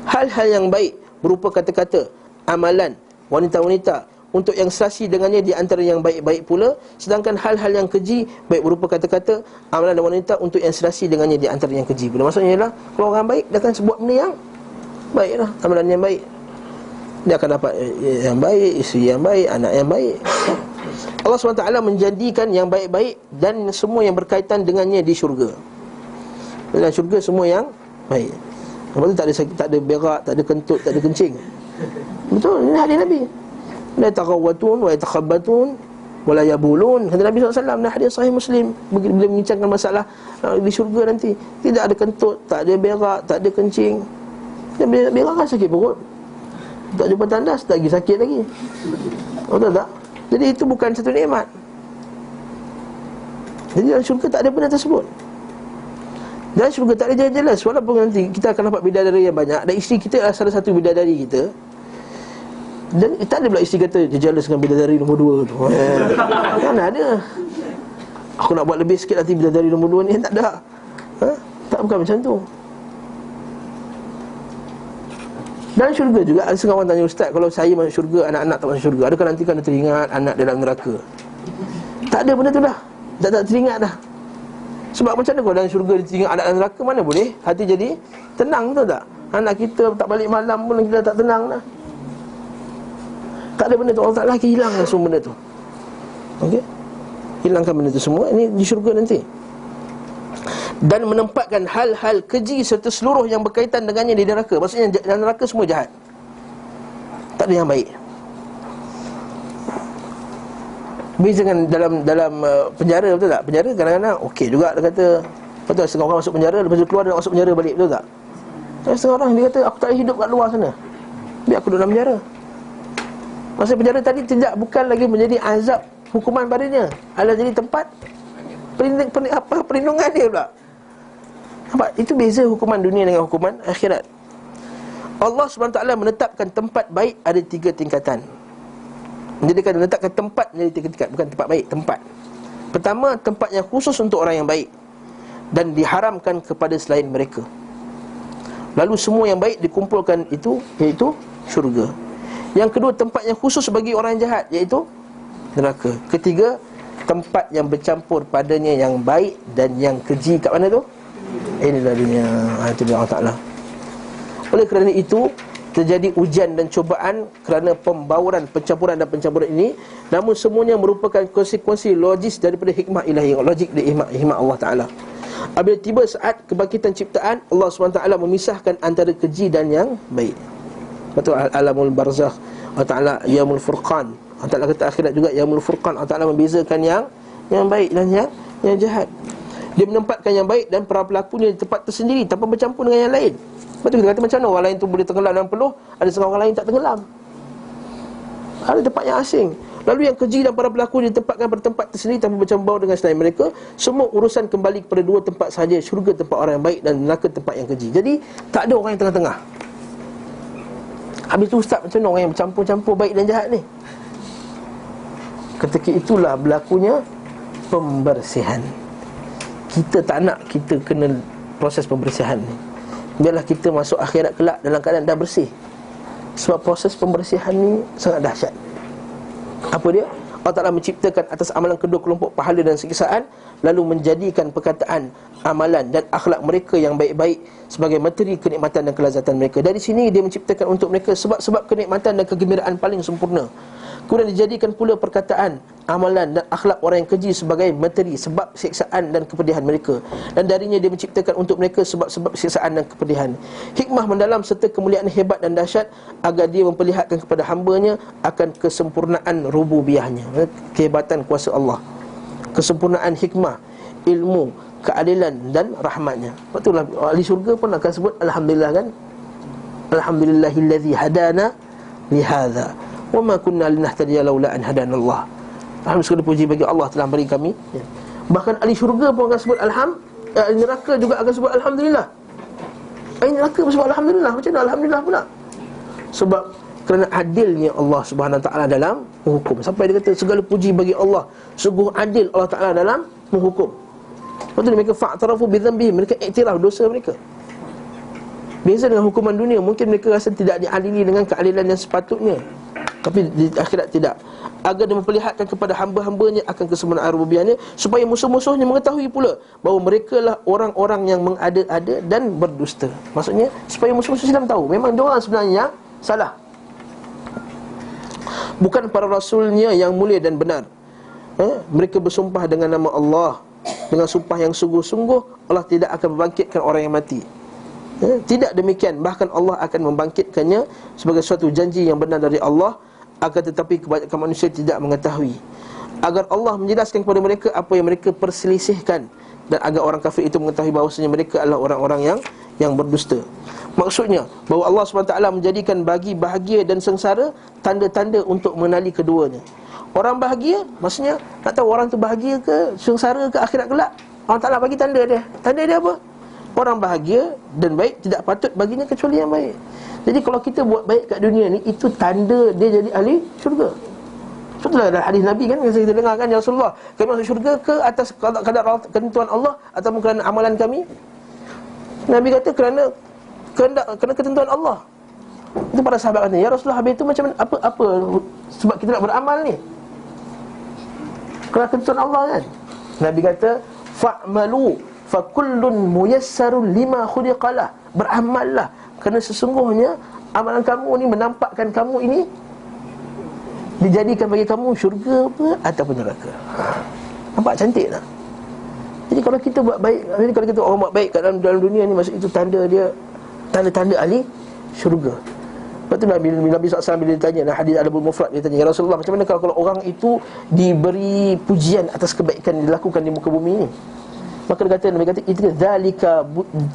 Hal-hal yang baik berupa kata-kata, amalan wanita-wanita untuk yang serasi dengannya di antara yang baik-baik pula. Sedangkan hal-hal yang keji baik berupa kata-kata, amalan dan wanita untuk yang serasi dengannya di antara yang keji pula. Maksudnya ialah kalau orang baik dia akan sebut benda yang baik lah, amalan yang baik. Dia akan dapat yang baik, isteri yang baik, anak yang baik. Allah SWT menjadikan yang baik-baik dan semua yang berkaitan dengannya di syurga. Dalam syurga semua yang baik. Lepas tu tak ada berak, tak ada kentut, tak ada kencing. Betul, ini hadis Nabi. La taqawwatun wa yatakhabbatun wa la yabulun. Kata Nabi SAW dalam hadis sahih Muslim, bila membincangkan masalah di syurga nanti, tidak ada kentut, tak ada berak, tak ada kencing. Dan bila berak kan sakit perut, tak jumpa tandas, tak lagi sakit lagi. Betul tak? Jadi itu bukan satu nikmat. Jadi dalam syurga tak ada benda tersebut. Dalam syurga tak ada jelas. Walaupun nanti kita akan dapat bidadari yang banyak, dan isteri kita adalah salah satu bidadari kita, dan tak ada pula isteri kata dia jealous dengan bidadari nombor 2 tu. Mana ada. Aku nak buat lebih sikit nanti bidadari nombor 2 ni. Tak ada. Tak, bukan macam tu. Dalam syurga juga ada setengah orang tanya, Ustaz, kalau saya masuk syurga, anak-anak tak masuk syurga, adakah nanti kan teringat anak dalam neraka? Tak ada benda tu dah. Tak teringat dah. Sebab macam mana kalau dalam syurga dia teringat anak dalam neraka, mana boleh hati jadi tenang, betul tak? Anak kita tak balik malam pun kita tak tenang dah. Tak ada benda tu. Allah Ta'ala hilangkan semua benda tu. Okey? Hilangkan benda tu semua. Ini di syurga nanti. Dan menempatkan hal-hal keji serta seluruh yang berkaitan dengannya di neraka. Maksudnya dalam neraka semua jahat. Tak ada yang baik. Beza dengan dalam penjara, betul tak? Penjara kadang-kadang okey juga, dia kata. Betul, setengah orang masuk penjara, lepas tu keluar dia nak masuk penjara balik, betul tak? Setengah orang dia kata, aku tak boleh hidup kat luar sana, biar aku duduk dalam penjara. Masa penjara tadi bukan lagi menjadi azab hukuman padanya, adalah jadi tempat perlindungan dia pula. Nampak? Itu beza hukuman dunia dengan hukuman akhirat. Allah SWT menetapkan tempat baik ada 3 tingkatan. Menetapkan tempat menjadi 3 tingkat. Bukan tempat baik, tempat. Pertama, tempat yang khusus untuk orang yang baik dan diharamkan kepada selain mereka. Lalu semua yang baik dikumpulkan itu, iaitu syurga. Yang kedua, tempat yang khusus bagi orang yang jahat, iaitu neraka. Ketiga, tempat yang bercampur padanya yang baik dan yang keji. Kat mana tu? Inilah dunia. Itu dia Allah Ta'ala. Oleh kerana itu terjadi ujian dan cubaan kerana pembauran, pencampuran dan pencampuran ini. Namun semuanya merupakan konsekuensi logis daripada hikmah ilahi, logik dari hikmah Allah Ta'ala. Apabila tiba saat kebangkitan ciptaan, Allah SWT memisahkan antara keji dan yang baik. Betul, alamul barzakh, Allah Ta'ala yaumul furqan. Allah Ta'ala kata akhirat juga yaumul furqan. Allah Ta'ala membezakan yang baik dan yang jahat. Dia menempatkan yang baik dan para pelakunya di tempat tersendiri tanpa bercampur dengan yang lain. Betul, kita kata macam mana orang lain tu boleh tenggelam dalam peluh, ada setengah orang lain tak tenggelam, ada tempat yang asing. Lalu yang keji dan para pelaku ditempatkan pada tempat tersendiri tanpa bercampur dengan selain mereka. Semua urusan kembali kepada 2 tempat sahaja, syurga tempat orang yang baik dan neraka tempat yang keji. Jadi tak ada orang yang tengah-tengah. Habis tu Ustaz, macam mana orang yang bercampur-campur baik dan jahat ni? Ketika itulah berlakunya pembersihan. Kita tak nak kita kena proses pembersihan ni. Biarlah kita masuk akhirat kelak dalam keadaan dah bersih. Sebab proses pembersihan ni sangat dahsyat. Apa dia? Allah Ta'ala menciptakan atas amalan kedua kelompok pahala dan siksaan, lalu menjadikan perkataan, amalan dan akhlak mereka yang baik-baik sebagai materi kenikmatan dan kelazatan mereka. Dari sini dia menciptakan untuk mereka sebab-sebab kenikmatan dan kegembiraan paling sempurna. Kemudian dijadikan pula perkataan, amalan dan akhlak orang yang keji sebagai materi sebab siksaan dan kepedihan mereka. Dan darinya dia menciptakan untuk mereka sebab-sebab siksaan dan kepedihan. Hikmah mendalam serta kemuliaan hebat dan dahsyat agar dia memperlihatkan kepada hambanya akan kesempurnaan rububiyahnya, kehebatan kuasa Allah, kesempurnaan hikmah, ilmu, keadilan dan rahmatnya. Sebab itulah ahli syurga pun akan sebut alhamdulillah kan. Alhamdulillahillazi hadana lihadza wa ma kunna linahtadiya laula an hadanallah. Alhamdulillah, segala puji bagi Allah telah beri kami. Bahkan ahli syurga pun akan sebut ahli neraka juga akan sebut alhamdulillah. Ahli neraka pun sebut alhamdulillah. Macam mana alhamdulillah pula? Sebab kerana adilnya Allah Subhanahu Wa Taala dalam menghukum. Sampai dia kata segala puji bagi Allah, sungguh adil Allah Taala dalam menghukum. Lepas tu mereka fa'tarafu bidzambi, mereka iktiraf dosa mereka. Beza dengan hukuman dunia, mungkin mereka rasa tidak diadili dengan keadilan yang sepatutnya, tapi di akhirat tidak. Agar dia memperlihatkan kepada hamba-hambanya akan kesempurnaan rububiyahnya, supaya musuh-musuhnya mengetahui pula bahawa mereka lah orang-orang yang mengada-ada dan berdusta. Maksudnya supaya musuh-musuh Islam tahu memang diorang sebenarnya yang salah, bukan para rasulnya yang mulia dan benar. Mereka bersumpah dengan nama Allah, dengan sumpah yang sungguh-sungguh Allah tidak akan membangkitkan orang yang mati. Tidak demikian, bahkan Allah akan membangkitkannya sebagai suatu janji yang benar dari Allah. Akan tetapi kebanyakan manusia tidak mengetahui. Agar Allah menjelaskan kepada mereka apa yang mereka perselisihkan, dan agar orang kafir itu mengetahui bahawasanya mereka adalah orang-orang yang berdusta. Maksudnya bahawa Allah SWT menjadikan bagi bahagia dan sengsara tanda-tanda untuk mengenali keduanya. Orang bahagia, maksudnya nak tahu orang tu bahagia ke, sengsara ke, akhirat kelak, Allah Ta'ala bagi tanda dia. Tanda dia apa? Orang bahagia dan baik tidak patut baginya kecuali yang baik. Jadi kalau kita buat baik kat dunia ni, itu tanda dia jadi ahli syurga. Itulah dalam hadis Nabi kan, yang kita dengar kan, ya Rasulullah, kami masuk syurga ke atas kadar ketentuan Allah ataupun kerana amalan kami? Nabi kata kerana ketentuan Allah. Itu para sahabat kata, ya Rasulullah, habis itu macam mana, apa sebab kita nak beramal ni? Kerana ketentuan Allah kan. Nabi kata fa'malu fakullun muyassarun lima khuliqalah. Beramallah, kerana sesungguhnya amalan kamu ni menampakkan kamu ini dijadikan bagi kamu syurga apa ataupun neraka. Nampak cantik tak? Jadi kalau kita buat baik, jadi kalau kita orang buat baik kat dalam dunia ni, maksud itu tanda dia, tanda-tanda ahli syurga. Lepas tu Nabi SAW bila ditanya, dalam hadis Adabul Mufrad, dia tanya, ya Rasulullah, macam mana kalau orang itu diberi pujian atas kebaikan yang dilakukan di muka bumi ni? Maka Nabi kata itu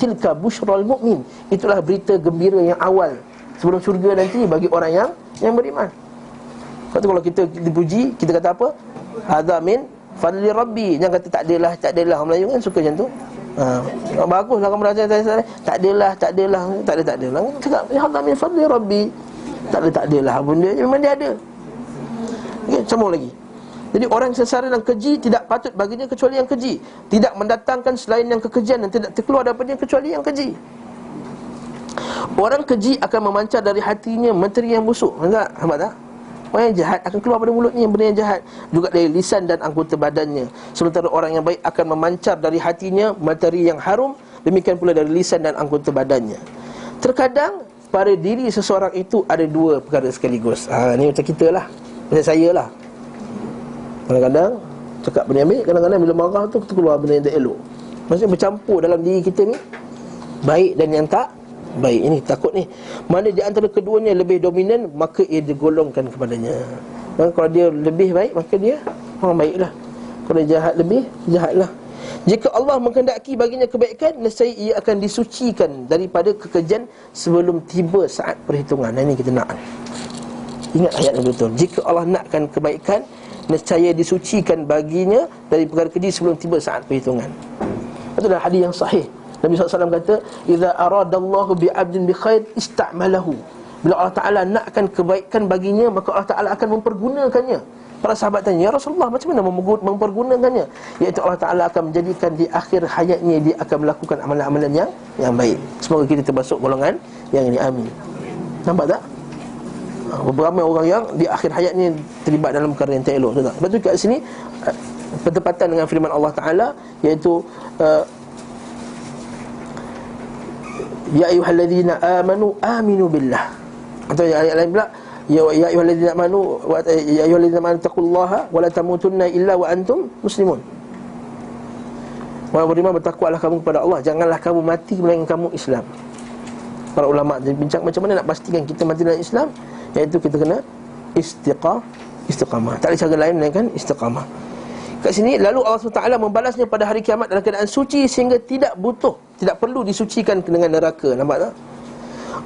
tilka busyral mu'min. Itulah berita gembira yang awal sebelum syurga nanti bagi orang yang beriman. Lepas tu kalau kita dipuji, kita kata apa? Hadza min fadli rabbi. Jangan kata tak adalah. Orang Melayu kan suka macam tu. Baguslah kamu belajar tak adalah. Cakap hadza min fadli rabbi. Tak adalah benda, memang dia ada. Okey, sambung lagi. Jadi orang sengsara dan keji tidak patut baginya kecuali yang keji. Tidak mendatangkan selain yang kekejian, dan tidak terkeluar daripadanya kecuali yang keji. Orang keji akan memancar dari hatinya materi yang busuk. Nampak tak? Orang yang jahat akan keluar pada mulutnya benda yang jahat, juga dari lisan dan anggota badannya. Sementara orang yang baik akan memancar dari hatinya materi yang harum, demikian pula dari lisan dan anggota badannya. Terkadang pada diri seseorang itu ada dua perkara sekaligus. Ni macam kita lah, macam saya lah. Kadang-kadang cakap benda yang baik, kadang-kadang bila marah tu keluar benda yang tak elok. Maksudnya bercampur dalam diri kita ni, baik dan yang tak baik. Ini takut ni, mana di antara keduanya lebih dominan, maka ia digolongkan kepadanya. Maka kalau dia lebih baik, maka dia orang baiklah. Kalau dia jahat, lebih jahatlah. Jika Allah menghendaki baginya kebaikan, nescaya ia akan disucikan daripada kekejian sebelum tiba saat perhitungan. Ini kita nak ingat ayat yang betul. Jika Allah nakkan kebaikan, nescaya disucikan baginya dari perkara keji sebelum tiba saat perhitungan. Itu adalah hadis yang sahih. Nabi SAW kata, idza aradallahu bi'abdin bi khair ista'malahu. Bila Allah Ta'ala nakkan kebaikan baginya, maka Allah Ta'ala akan mempergunakannya. Para sahabat tanya, ya Rasulullah, macam mana mempergunakannya? Iaitu Allah Ta'ala akan menjadikan di akhir hayatnya dia akan melakukan amalan-amalan yang baik. Semoga kita termasuk golongan yang ini, amin. Nampak tak? Beberapa orang yang di akhir hayatnya terlibat dalam perkara yang tak elok. Sebab tu kat sini bertepatan dengan firman Allah Ta'ala, iaitu ya ayyuhalladzina amanu aminu billah. Atau ayat lain pula, ya ayyuhalladzina amanu ya ayyuhalladzina amanu taqullaha wa la tamutunna illa wa antum muslimun. Wahai beriman, bertakwalah kamu kepada Allah, janganlah kamu mati melainkan kamu Islam. Para ulama bincang macam mana nak pastikan kita mati dalam Islam, iaitu kita kena istiqamah. Tak ada cara lain melainkan istiqamah. Kat sini, lalu Allah SWT membalasnya pada hari kiamat dalam keadaan suci sehingga tidak butuh, tidak perlu disucikan dengan neraka. Nampak tak?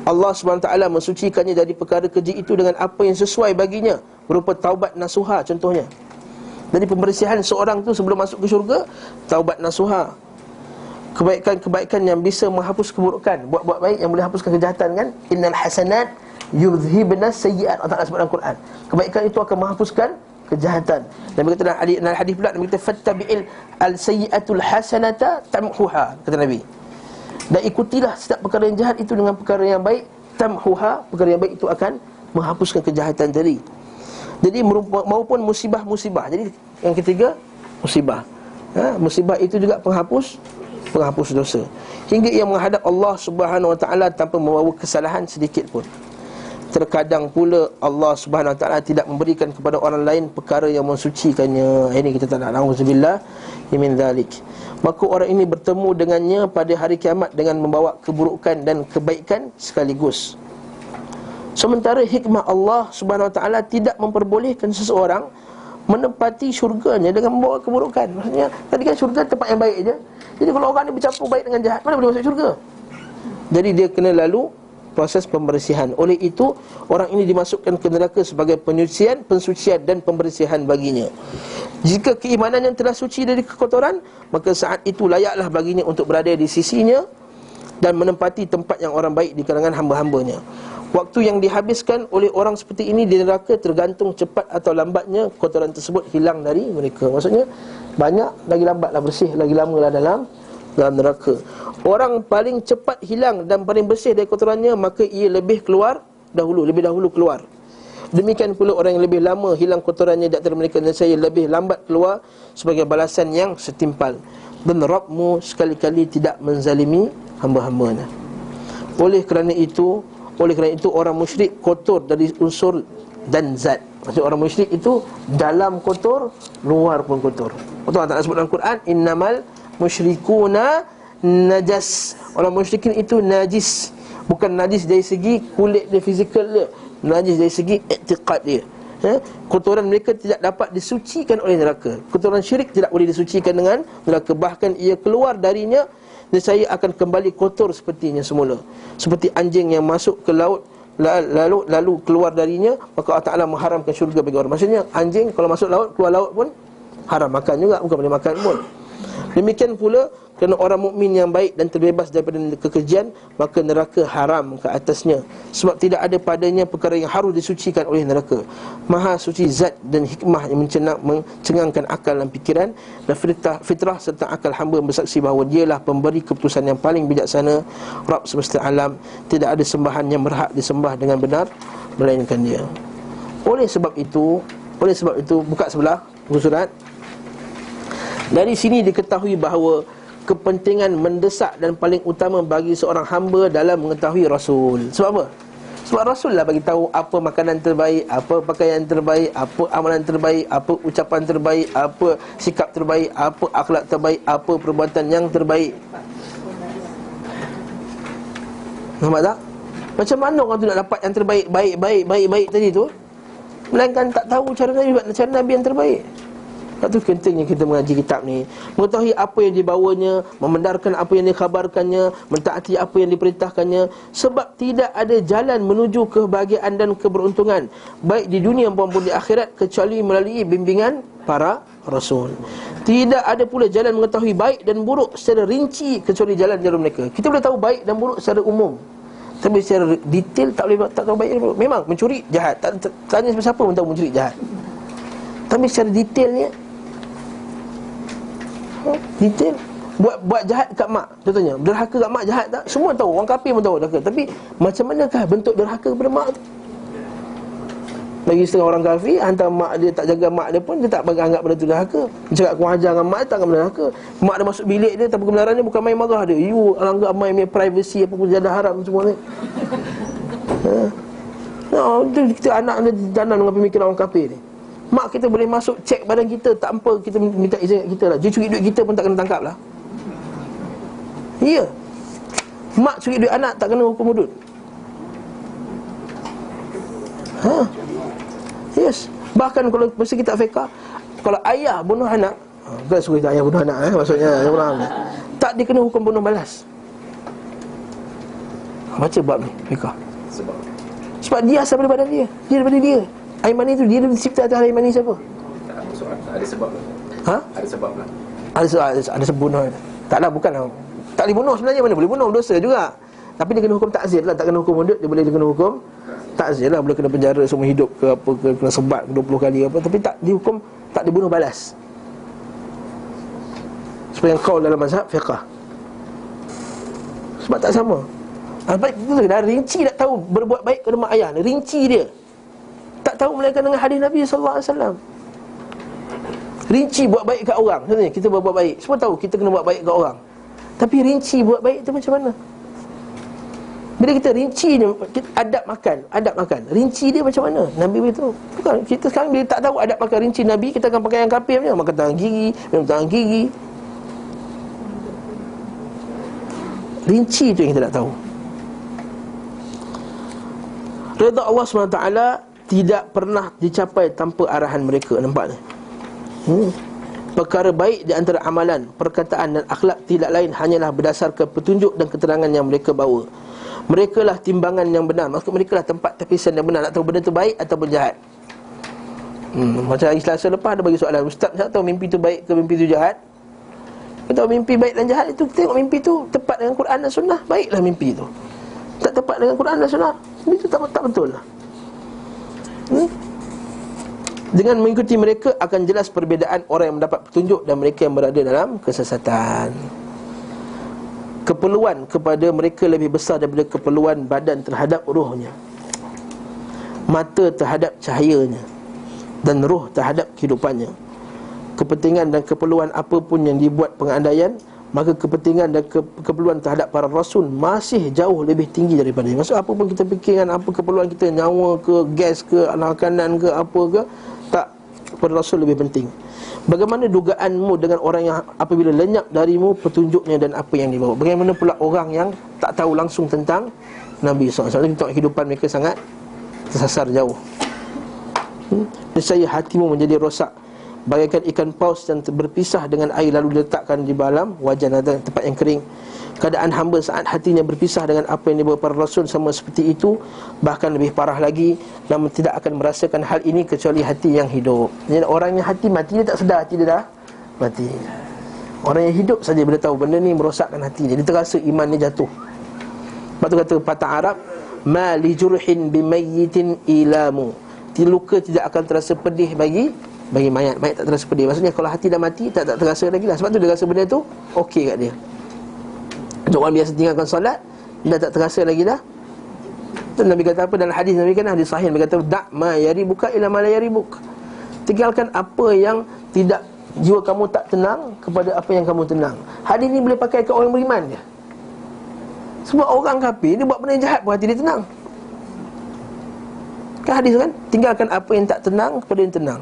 Allah SWT mensucikannya dari perkara keji itu dengan apa yang sesuai baginya, berupa taubat nasuha contohnya. Jadi pembersihan seorang tu sebelum masuk ke syurga, taubat nasuha, kebaikan-kebaikan yang bisa menghapus keburukan, buat-buat baik yang boleh hapuskan kejahatan kan. Innal hasanat yudhhibna sayyi'at, Allah Ta'ala sebut dalam Quran. Kebaikan itu akan menghapuskan kejahatan. Nabi kata dalam hadis pula, Nabi kata fattabi'il al-sayyi'atul hasanata tamhuha, kata Nabi. Dan ikutilah setiap perkara yang jahat itu dengan perkara yang baik, tamhuha, perkara yang baik itu akan menghapuskan kejahatan tadi. Jadi maupun musibah-musibah. Jadi yang ketiga, musibah. Musibah itu juga penghapus dosa. Hingga ia menghadap Allah Subhanahu Wa Taala tanpa membawa kesalahan sedikit pun. Terkadang pula Allah Subhanahu Wa Taala tidak memberikan kepada orang lain perkara yang mensucikannya. Ini kita tak nak, auzubillah min zalik. Maka orang ini bertemu dengannya pada hari kiamat dengan membawa keburukan dan kebaikan sekaligus. Sementara hikmah Allah Subhanahu Wa Taala tidak memperbolehkan seseorang menempati syurganya dengan membawa keburukan. Maksudnya tadi kan syurga tempat yang baik je. Jadi kalau orang ni bercampur baik dengan jahat, mana boleh masuk syurga? Jadi dia kena lalu proses pembersihan. Oleh itu, orang ini dimasukkan ke neraka sebagai pensucian dan pembersihan baginya. Jika keimanannya telah suci dari kekotoran, maka saat itu layaklah baginya untuk berada di sisinya dan menempati tempat yang orang baik di kalangan hamba-hambanya. Waktu yang dihabiskan oleh orang seperti ini di neraka tergantung cepat atau lambatnya kotoran tersebut hilang dari mereka. Maksudnya banyak lagi lambatlah bersih, lagi lamalah dalam neraka. Orang paling cepat hilang dan paling bersih dari kotorannya, maka ia lebih dahulu keluar. Demikian pula orang yang lebih lama hilang kotorannya di antara mereka, dan saya lebih lambat keluar sebagai balasan yang setimpal. Dan Rabbmu sekali-kali tidak menzalimi hamba-hambanya. Oleh kerana itu orang musyrik kotor dari unsur dan zat. Maksud orang musyrik itu dalam kotor, luar pun kotor. Allah Ta'ala sebut dalam Quran, innamal musyrikuna najas. Orang musyrikin itu najis. Bukan najis dari segi kulit dia, fizikal dia, najis dari segi i'tiqad dia. Kotoran mereka tidak dapat disucikan oleh neraka. Kotoran syirik tidak boleh disucikan dengan neraka. Bahkan ia keluar darinya, dan saya akan kembali kotor sepertinya semula. Seperti anjing yang masuk ke laut lalu keluar darinya, maka Allah Ta'ala mengharamkan syurga bagi orang. Maksudnya anjing kalau masuk laut, keluar laut pun haram makan juga, bukan boleh makan pun. Demikian pula kerana orang mukmin yang baik dan terbebas daripada kekejian, maka neraka haram ke atasnya, sebab tidak ada padanya perkara yang harus disucikan oleh neraka. Maha suci zat dan hikmah yang mencengangkan akal dan fikiran dan fitrah serta akal hamba bersaksi bahawa dialah pemberi keputusan yang paling bijaksana, Rabb semesta alam. Tidak ada sembahan yang berhak disembah dengan benar melainkan dia. Oleh sebab itu buka sebelah buku surat. Dari sini diketahui bahawa kepentingan mendesak dan paling utama bagi seorang hamba dalam mengetahui Rasul. Sebab apa? Sebab Rasul lah bagi tahu apa makanan terbaik, apa pakaian terbaik, apa amalan terbaik, apa ucapan terbaik, apa sikap terbaik, apa akhlak terbaik, apa perbuatan yang terbaik. Nampak tak? Macam mana orang tu nak dapat yang terbaik, baik tadi tu, melainkan tak tahu cara Nabi yang terbaik. Itu pentingnya kita mengaji kitab ni, mengetahui apa yang dibawanya, membenarkan apa yang dikhabarkannya, mentaati apa yang diperintahkannya. Sebab tidak ada jalan menuju kebahagiaan dan keberuntungan, baik di dunia maupun di akhirat, kecuali melalui bimbingan para Rasul. Tidak ada pula jalan mengetahui baik dan buruk secara rinci kecuali jalan mereka. Kita boleh tahu baik dan buruk secara umum, tapi secara detail tak tahu baik dan buruk. Memang mencuri jahat, tanya siapa pun tahu mencuri jahat, tapi secara detailnya, detail buat jahat kat mak, contohnya derhaka kat mak, jahat tak? Semua tahu, orang kafir pun tahu derhaka. Tapi macam manakah bentuk derhaka kepada mak tu? Bagi setengah orang kafir, hantar mak dia tak jaga mak dia pun, dia tak anggap benda tu derhaka. Dia cakap kurang ajar dengan mak dia, tak anggap benda derhaka. Mak dia masuk bilik dia, tapi kebenaran dia bukan main marah dia. You anggap main privacy, apa pun jadah haram semua ni. Kita anak dia tanam dengan pemikiran orang kafir ni. Mak kita boleh masuk cek badan kita, tak apa kita minta izin kat kita lah. Dia curi duit kita pun tak kena tangkap lah. Ya, mak curi duit anak tak kena hukum hudud. Yes. Bahkan kalau masa kita fiqah, Kalau ayah bunuh anak, bukan suruh itu ayah bunuh anak, maksudnya tak dikena hukum bunuh balas. Baca bab ni fiqh. Sebab dia asal daripada dia. Dia daripada dia. Air mani tu dia dicipta atas air mani siapa? Ada sebab. Ha? Ada sebab lah. Ada sebunuh. Taklah, bukan. Tak boleh bunuh sebenarnya, mana boleh bunuh, dosa juga. Tapi dia kena hukum takzir lah, tak kena hukum hudud, dia boleh kena hukum takzir lah, boleh kena penjara seumur hidup ke apa ke, kena sebat 20 kali apa, tapi tak dihukum, tak dibunuh balas. Seperti yang kau dalam mazhab fiqh. Sebab tak sama. Baik tu dah rinci tak tahu berbuat baik kepada mak ayah ni, rinci dia. Tak tahu melainkan dengan hadis Nabi sallallahu alaihi wasallam. Rinci buat baik kat orang. Contohnya kita berbuat baik, semua tahu kita kena buat baik kat orang. Tapi rinci buat baik tu macam mana? Bila kita rinci ni, adab makan, rinci dia macam mana? Nabi beritahu. Bukan, kita sekarang bila tak tahu adab makan rinci Nabi, kita akan pakai yang kafir punya, makan tangan gigi, minum tangan gigi. Rinci tu yang kita tak tahu. Redha Allah SWT tidak pernah dicapai tanpa arahan mereka. Nampak ni? Perkara baik di antara amalan, perkataan dan akhlak tidak lain hanyalah berdasarkan petunjuk dan keterangan yang mereka bawa. Mereka lah timbangan yang benar. Maksud mereka lah tempat tepisan yang benar. Nak tahu benda tu baik ataupun jahat. Macam hari Selasa lepas ada bagi soalan, Ustaz tak tahu mimpi tu baik ke mimpi tu jahat. Kita tahu mimpi baik dan jahat itu, tengok mimpi tu tepat dengan Quran dan Sunnah, baiklah mimpi tu. Tak tepat dengan Quran dan Sunnah, mimpi tu tak betul lah. Dengan mengikuti mereka akan jelas perbezaan orang yang mendapat petunjuk dan mereka yang berada dalam kesesatan. Keperluan kepada mereka lebih besar daripada keperluan badan terhadap rohnya, mata terhadap cahayanya, dan roh terhadap kehidupannya. Kepentingan dan keperluan apapun yang dibuat pengandaian, maka kepentingan dan keperluan terhadap para rasul masih jauh lebih tinggi daripada ini. Maksud apa pun kita fikirkan, apa keperluan kita, nyawa ke, gas ke, makanan ke, apa ke, tak, para rasul lebih penting. Bagaimana dugaanmu dengan orang yang apabila lenyap darimu petunjuknya dan apa yang dibawa? Bagaimana pula orang yang tak tahu langsung tentang Nabi SAW? Kita tengok kehidupan mereka sangat tersasar jauh. Nescaya hatimu menjadi rosak bagaikan ikan paus yang berpisah dengan air lalu diletakkan di dalam wajan atau tempat yang kering. Keadaan hamba saat hatinya berpisah dengan apa yang dibawa para rasul sama seperti itu, bahkan lebih parah lagi, namun tidak akan merasakan hal ini kecuali hati yang hidup. Jadi orang yang hati mati, dia tak sedar hati dia dah mati. Orang yang hidup saja bila tahu benda ni merosakkan hati dia, dia terasa iman dia jatuh. Sebab tu kata patah Arab, ma li jurhin bimayyitin ilamu, luka tidak akan terasa pedih bagi mayat. Mayat tak terasa pedih. Maksudnya kalau hati dah mati, tak terasa lagi lah. Sebab tu dia rasa benda tu okey kat dia. Orang biasa tinggalkan solat, dah tak terasa lagi dah. Dan Nabi kata apa dalam hadis Nabi, kan hadis sahih, Nabi kata da' ma yaribuka ila ma la yaribuk. Tinggalkan apa yang tidak, jiwa kamu tak tenang kepada apa yang kamu tenang. Hadis ni boleh pakai ke orang beriman je. Sebab orang kafir dia buat benda yang jahat pun hati dia tenang. Kan hadis kan, tinggalkan apa yang tak tenang kepada yang tenang.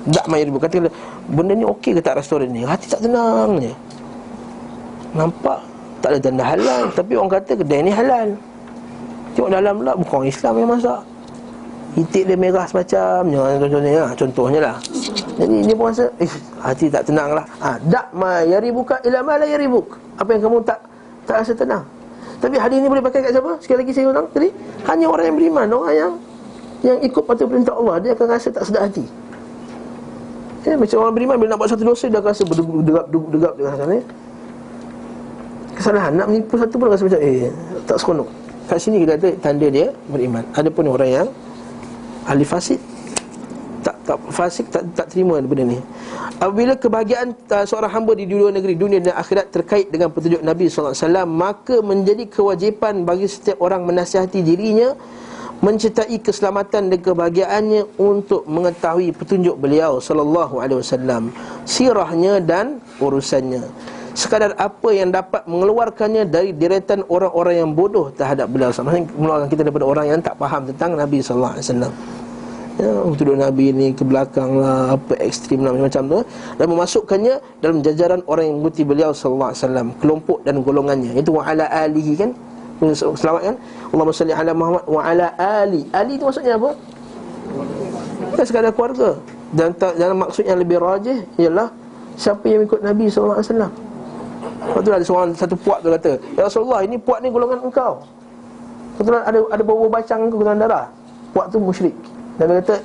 Da' ma yaribuk. Kata benda ni okey ke tak restoran ni, hati tak tenang je. Nampak tak ada tanda halal, tapi orang kata kedai ni halal. Tengok dalam pula bukan orang Islam yang masak, itik dia merah semacamnya, contohnya lah. Jadi dia pun rasa hati tak tenang lah. Da' ma yaribuka ila ma la yaribuk. Apa yang kamu tak rasa tenang. Tapi hadis ni boleh pakai kat siapa? Sekali lagi saya ulang tadi, hanya orang yang beriman, orang yang ikut patuh perintah Allah, dia akan rasa tak sedar hati. Macam orang beriman bila nak buat satu dosa, dia akan rasa berdegap dia rasa ni kesalahan, nak menipu satu pun rasa macam tak seronok. Kat sini kita kata tanda dia beriman. Ada pun orang yang ahli fasik, tak terima benda ni. Apabila kebahagiaan seorang hamba di dua negeri, dunia dan akhirat, terkait dengan petunjuk Nabi SAW, maka menjadi kewajipan bagi setiap orang menasihati dirinya, menyertai keselamatan dan kebahagiaannya untuk mengetahui petunjuk beliau SAW, sirahnya dan urusannya, sekadar apa yang dapat mengeluarkannya dari deretan orang-orang yang bodoh terhadap beliau. Maksudnya mengeluarkan kita daripada orang yang tak faham tentang Nabi SAW. Tuduh Nabi ni ke belakang lah, apa ekstrim lah macam tu, dan memasukkannya dalam jajaran orang yang mengikuti beliau SAW, kelompok dan golongannya. Itu wa ala alihi kan, selamat kan, Allahumma salli ala Muhammad wa ala ali. Ali tu maksudnya apa? Bukan sekadar keluarga. Dan dalam maksud yang lebih rajih ialah siapa yang ikut Nabi SAW. Lepas tu ada satu puak tu kata, ya Rasulullah, ini puak ni golongan engkau. Kebetulan ada bau bacang ke golongan darah. Puak tu musyrik. Dan dia kata,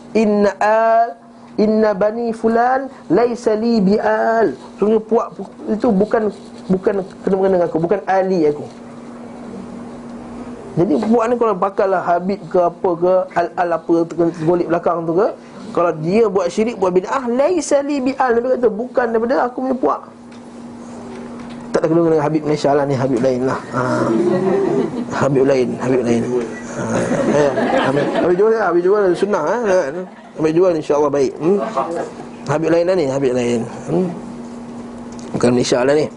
inna bani fulan laisa li bi'al. Sungguh puak itu bukan kena-mengena dengan aku, bukan ahli aku. Jadi puak ni kalau pakallah Habib ke apa ke, al apa tergolek belakang tu ke, kalau dia buat syirik, buat bid'ah, laisa li bi'al. Dia kata bukan daripada aku punya puak. Tak ada kena dengan Habib Malaysia lah ni, Habib lain lah. Habib lain. Habib jual sunnah Habib jual insya-Allah baik. Habib lain lah ni, Habib lain. Bukan Malaysia lah ni.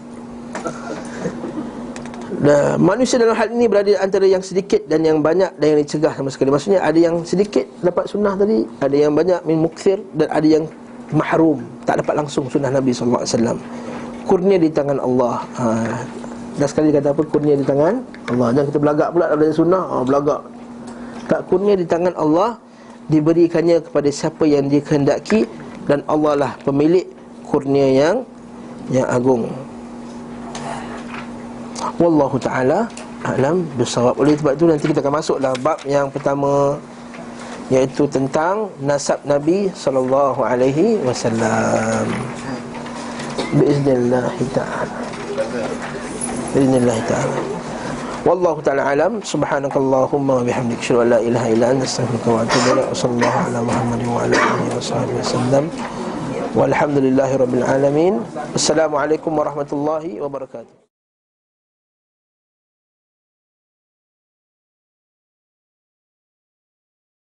Dan manusia dalam hal ini berada antara yang sedikit dan yang banyak dan yang dicegah sama sekali. Maksudnya ada yang sedikit dapat sunnah tadi, ada yang banyak min mukthir, dan ada yang mahrum, tak dapat langsung sunnah Nabi SAW. Kurnia di tangan Allah. Dan sekali kata apa? Kurnia di tangan Allah. Jangan kita belagak pula daripada sunnah. Belagak. Tak, kurnia di tangan Allah, diberikannya kepada siapa yang dia kehendaki, dan Allah lah pemilik kurnia yang agung. Wallahu ta'ala a'lam bisawab. Oleh sebab itu nanti kita akan masuklah bab yang pertama, iaitu tentang nasab Nabi sallallahu alaihi wasallam. Biiznillah ta'ala. Biiznillah ta'ala. Wallahu ta'ala a'lam. Subhanakallahumma wa bihamdika, asyhadu an la ilaha illa anta, astaghfiruka wa atubu ilaik. Wassallallahu ala Muhammadin wa ala alihi wasallam. Walhamdulillahirabbil alamin. Assalamualaikum warahmatullahi wabarakatuh.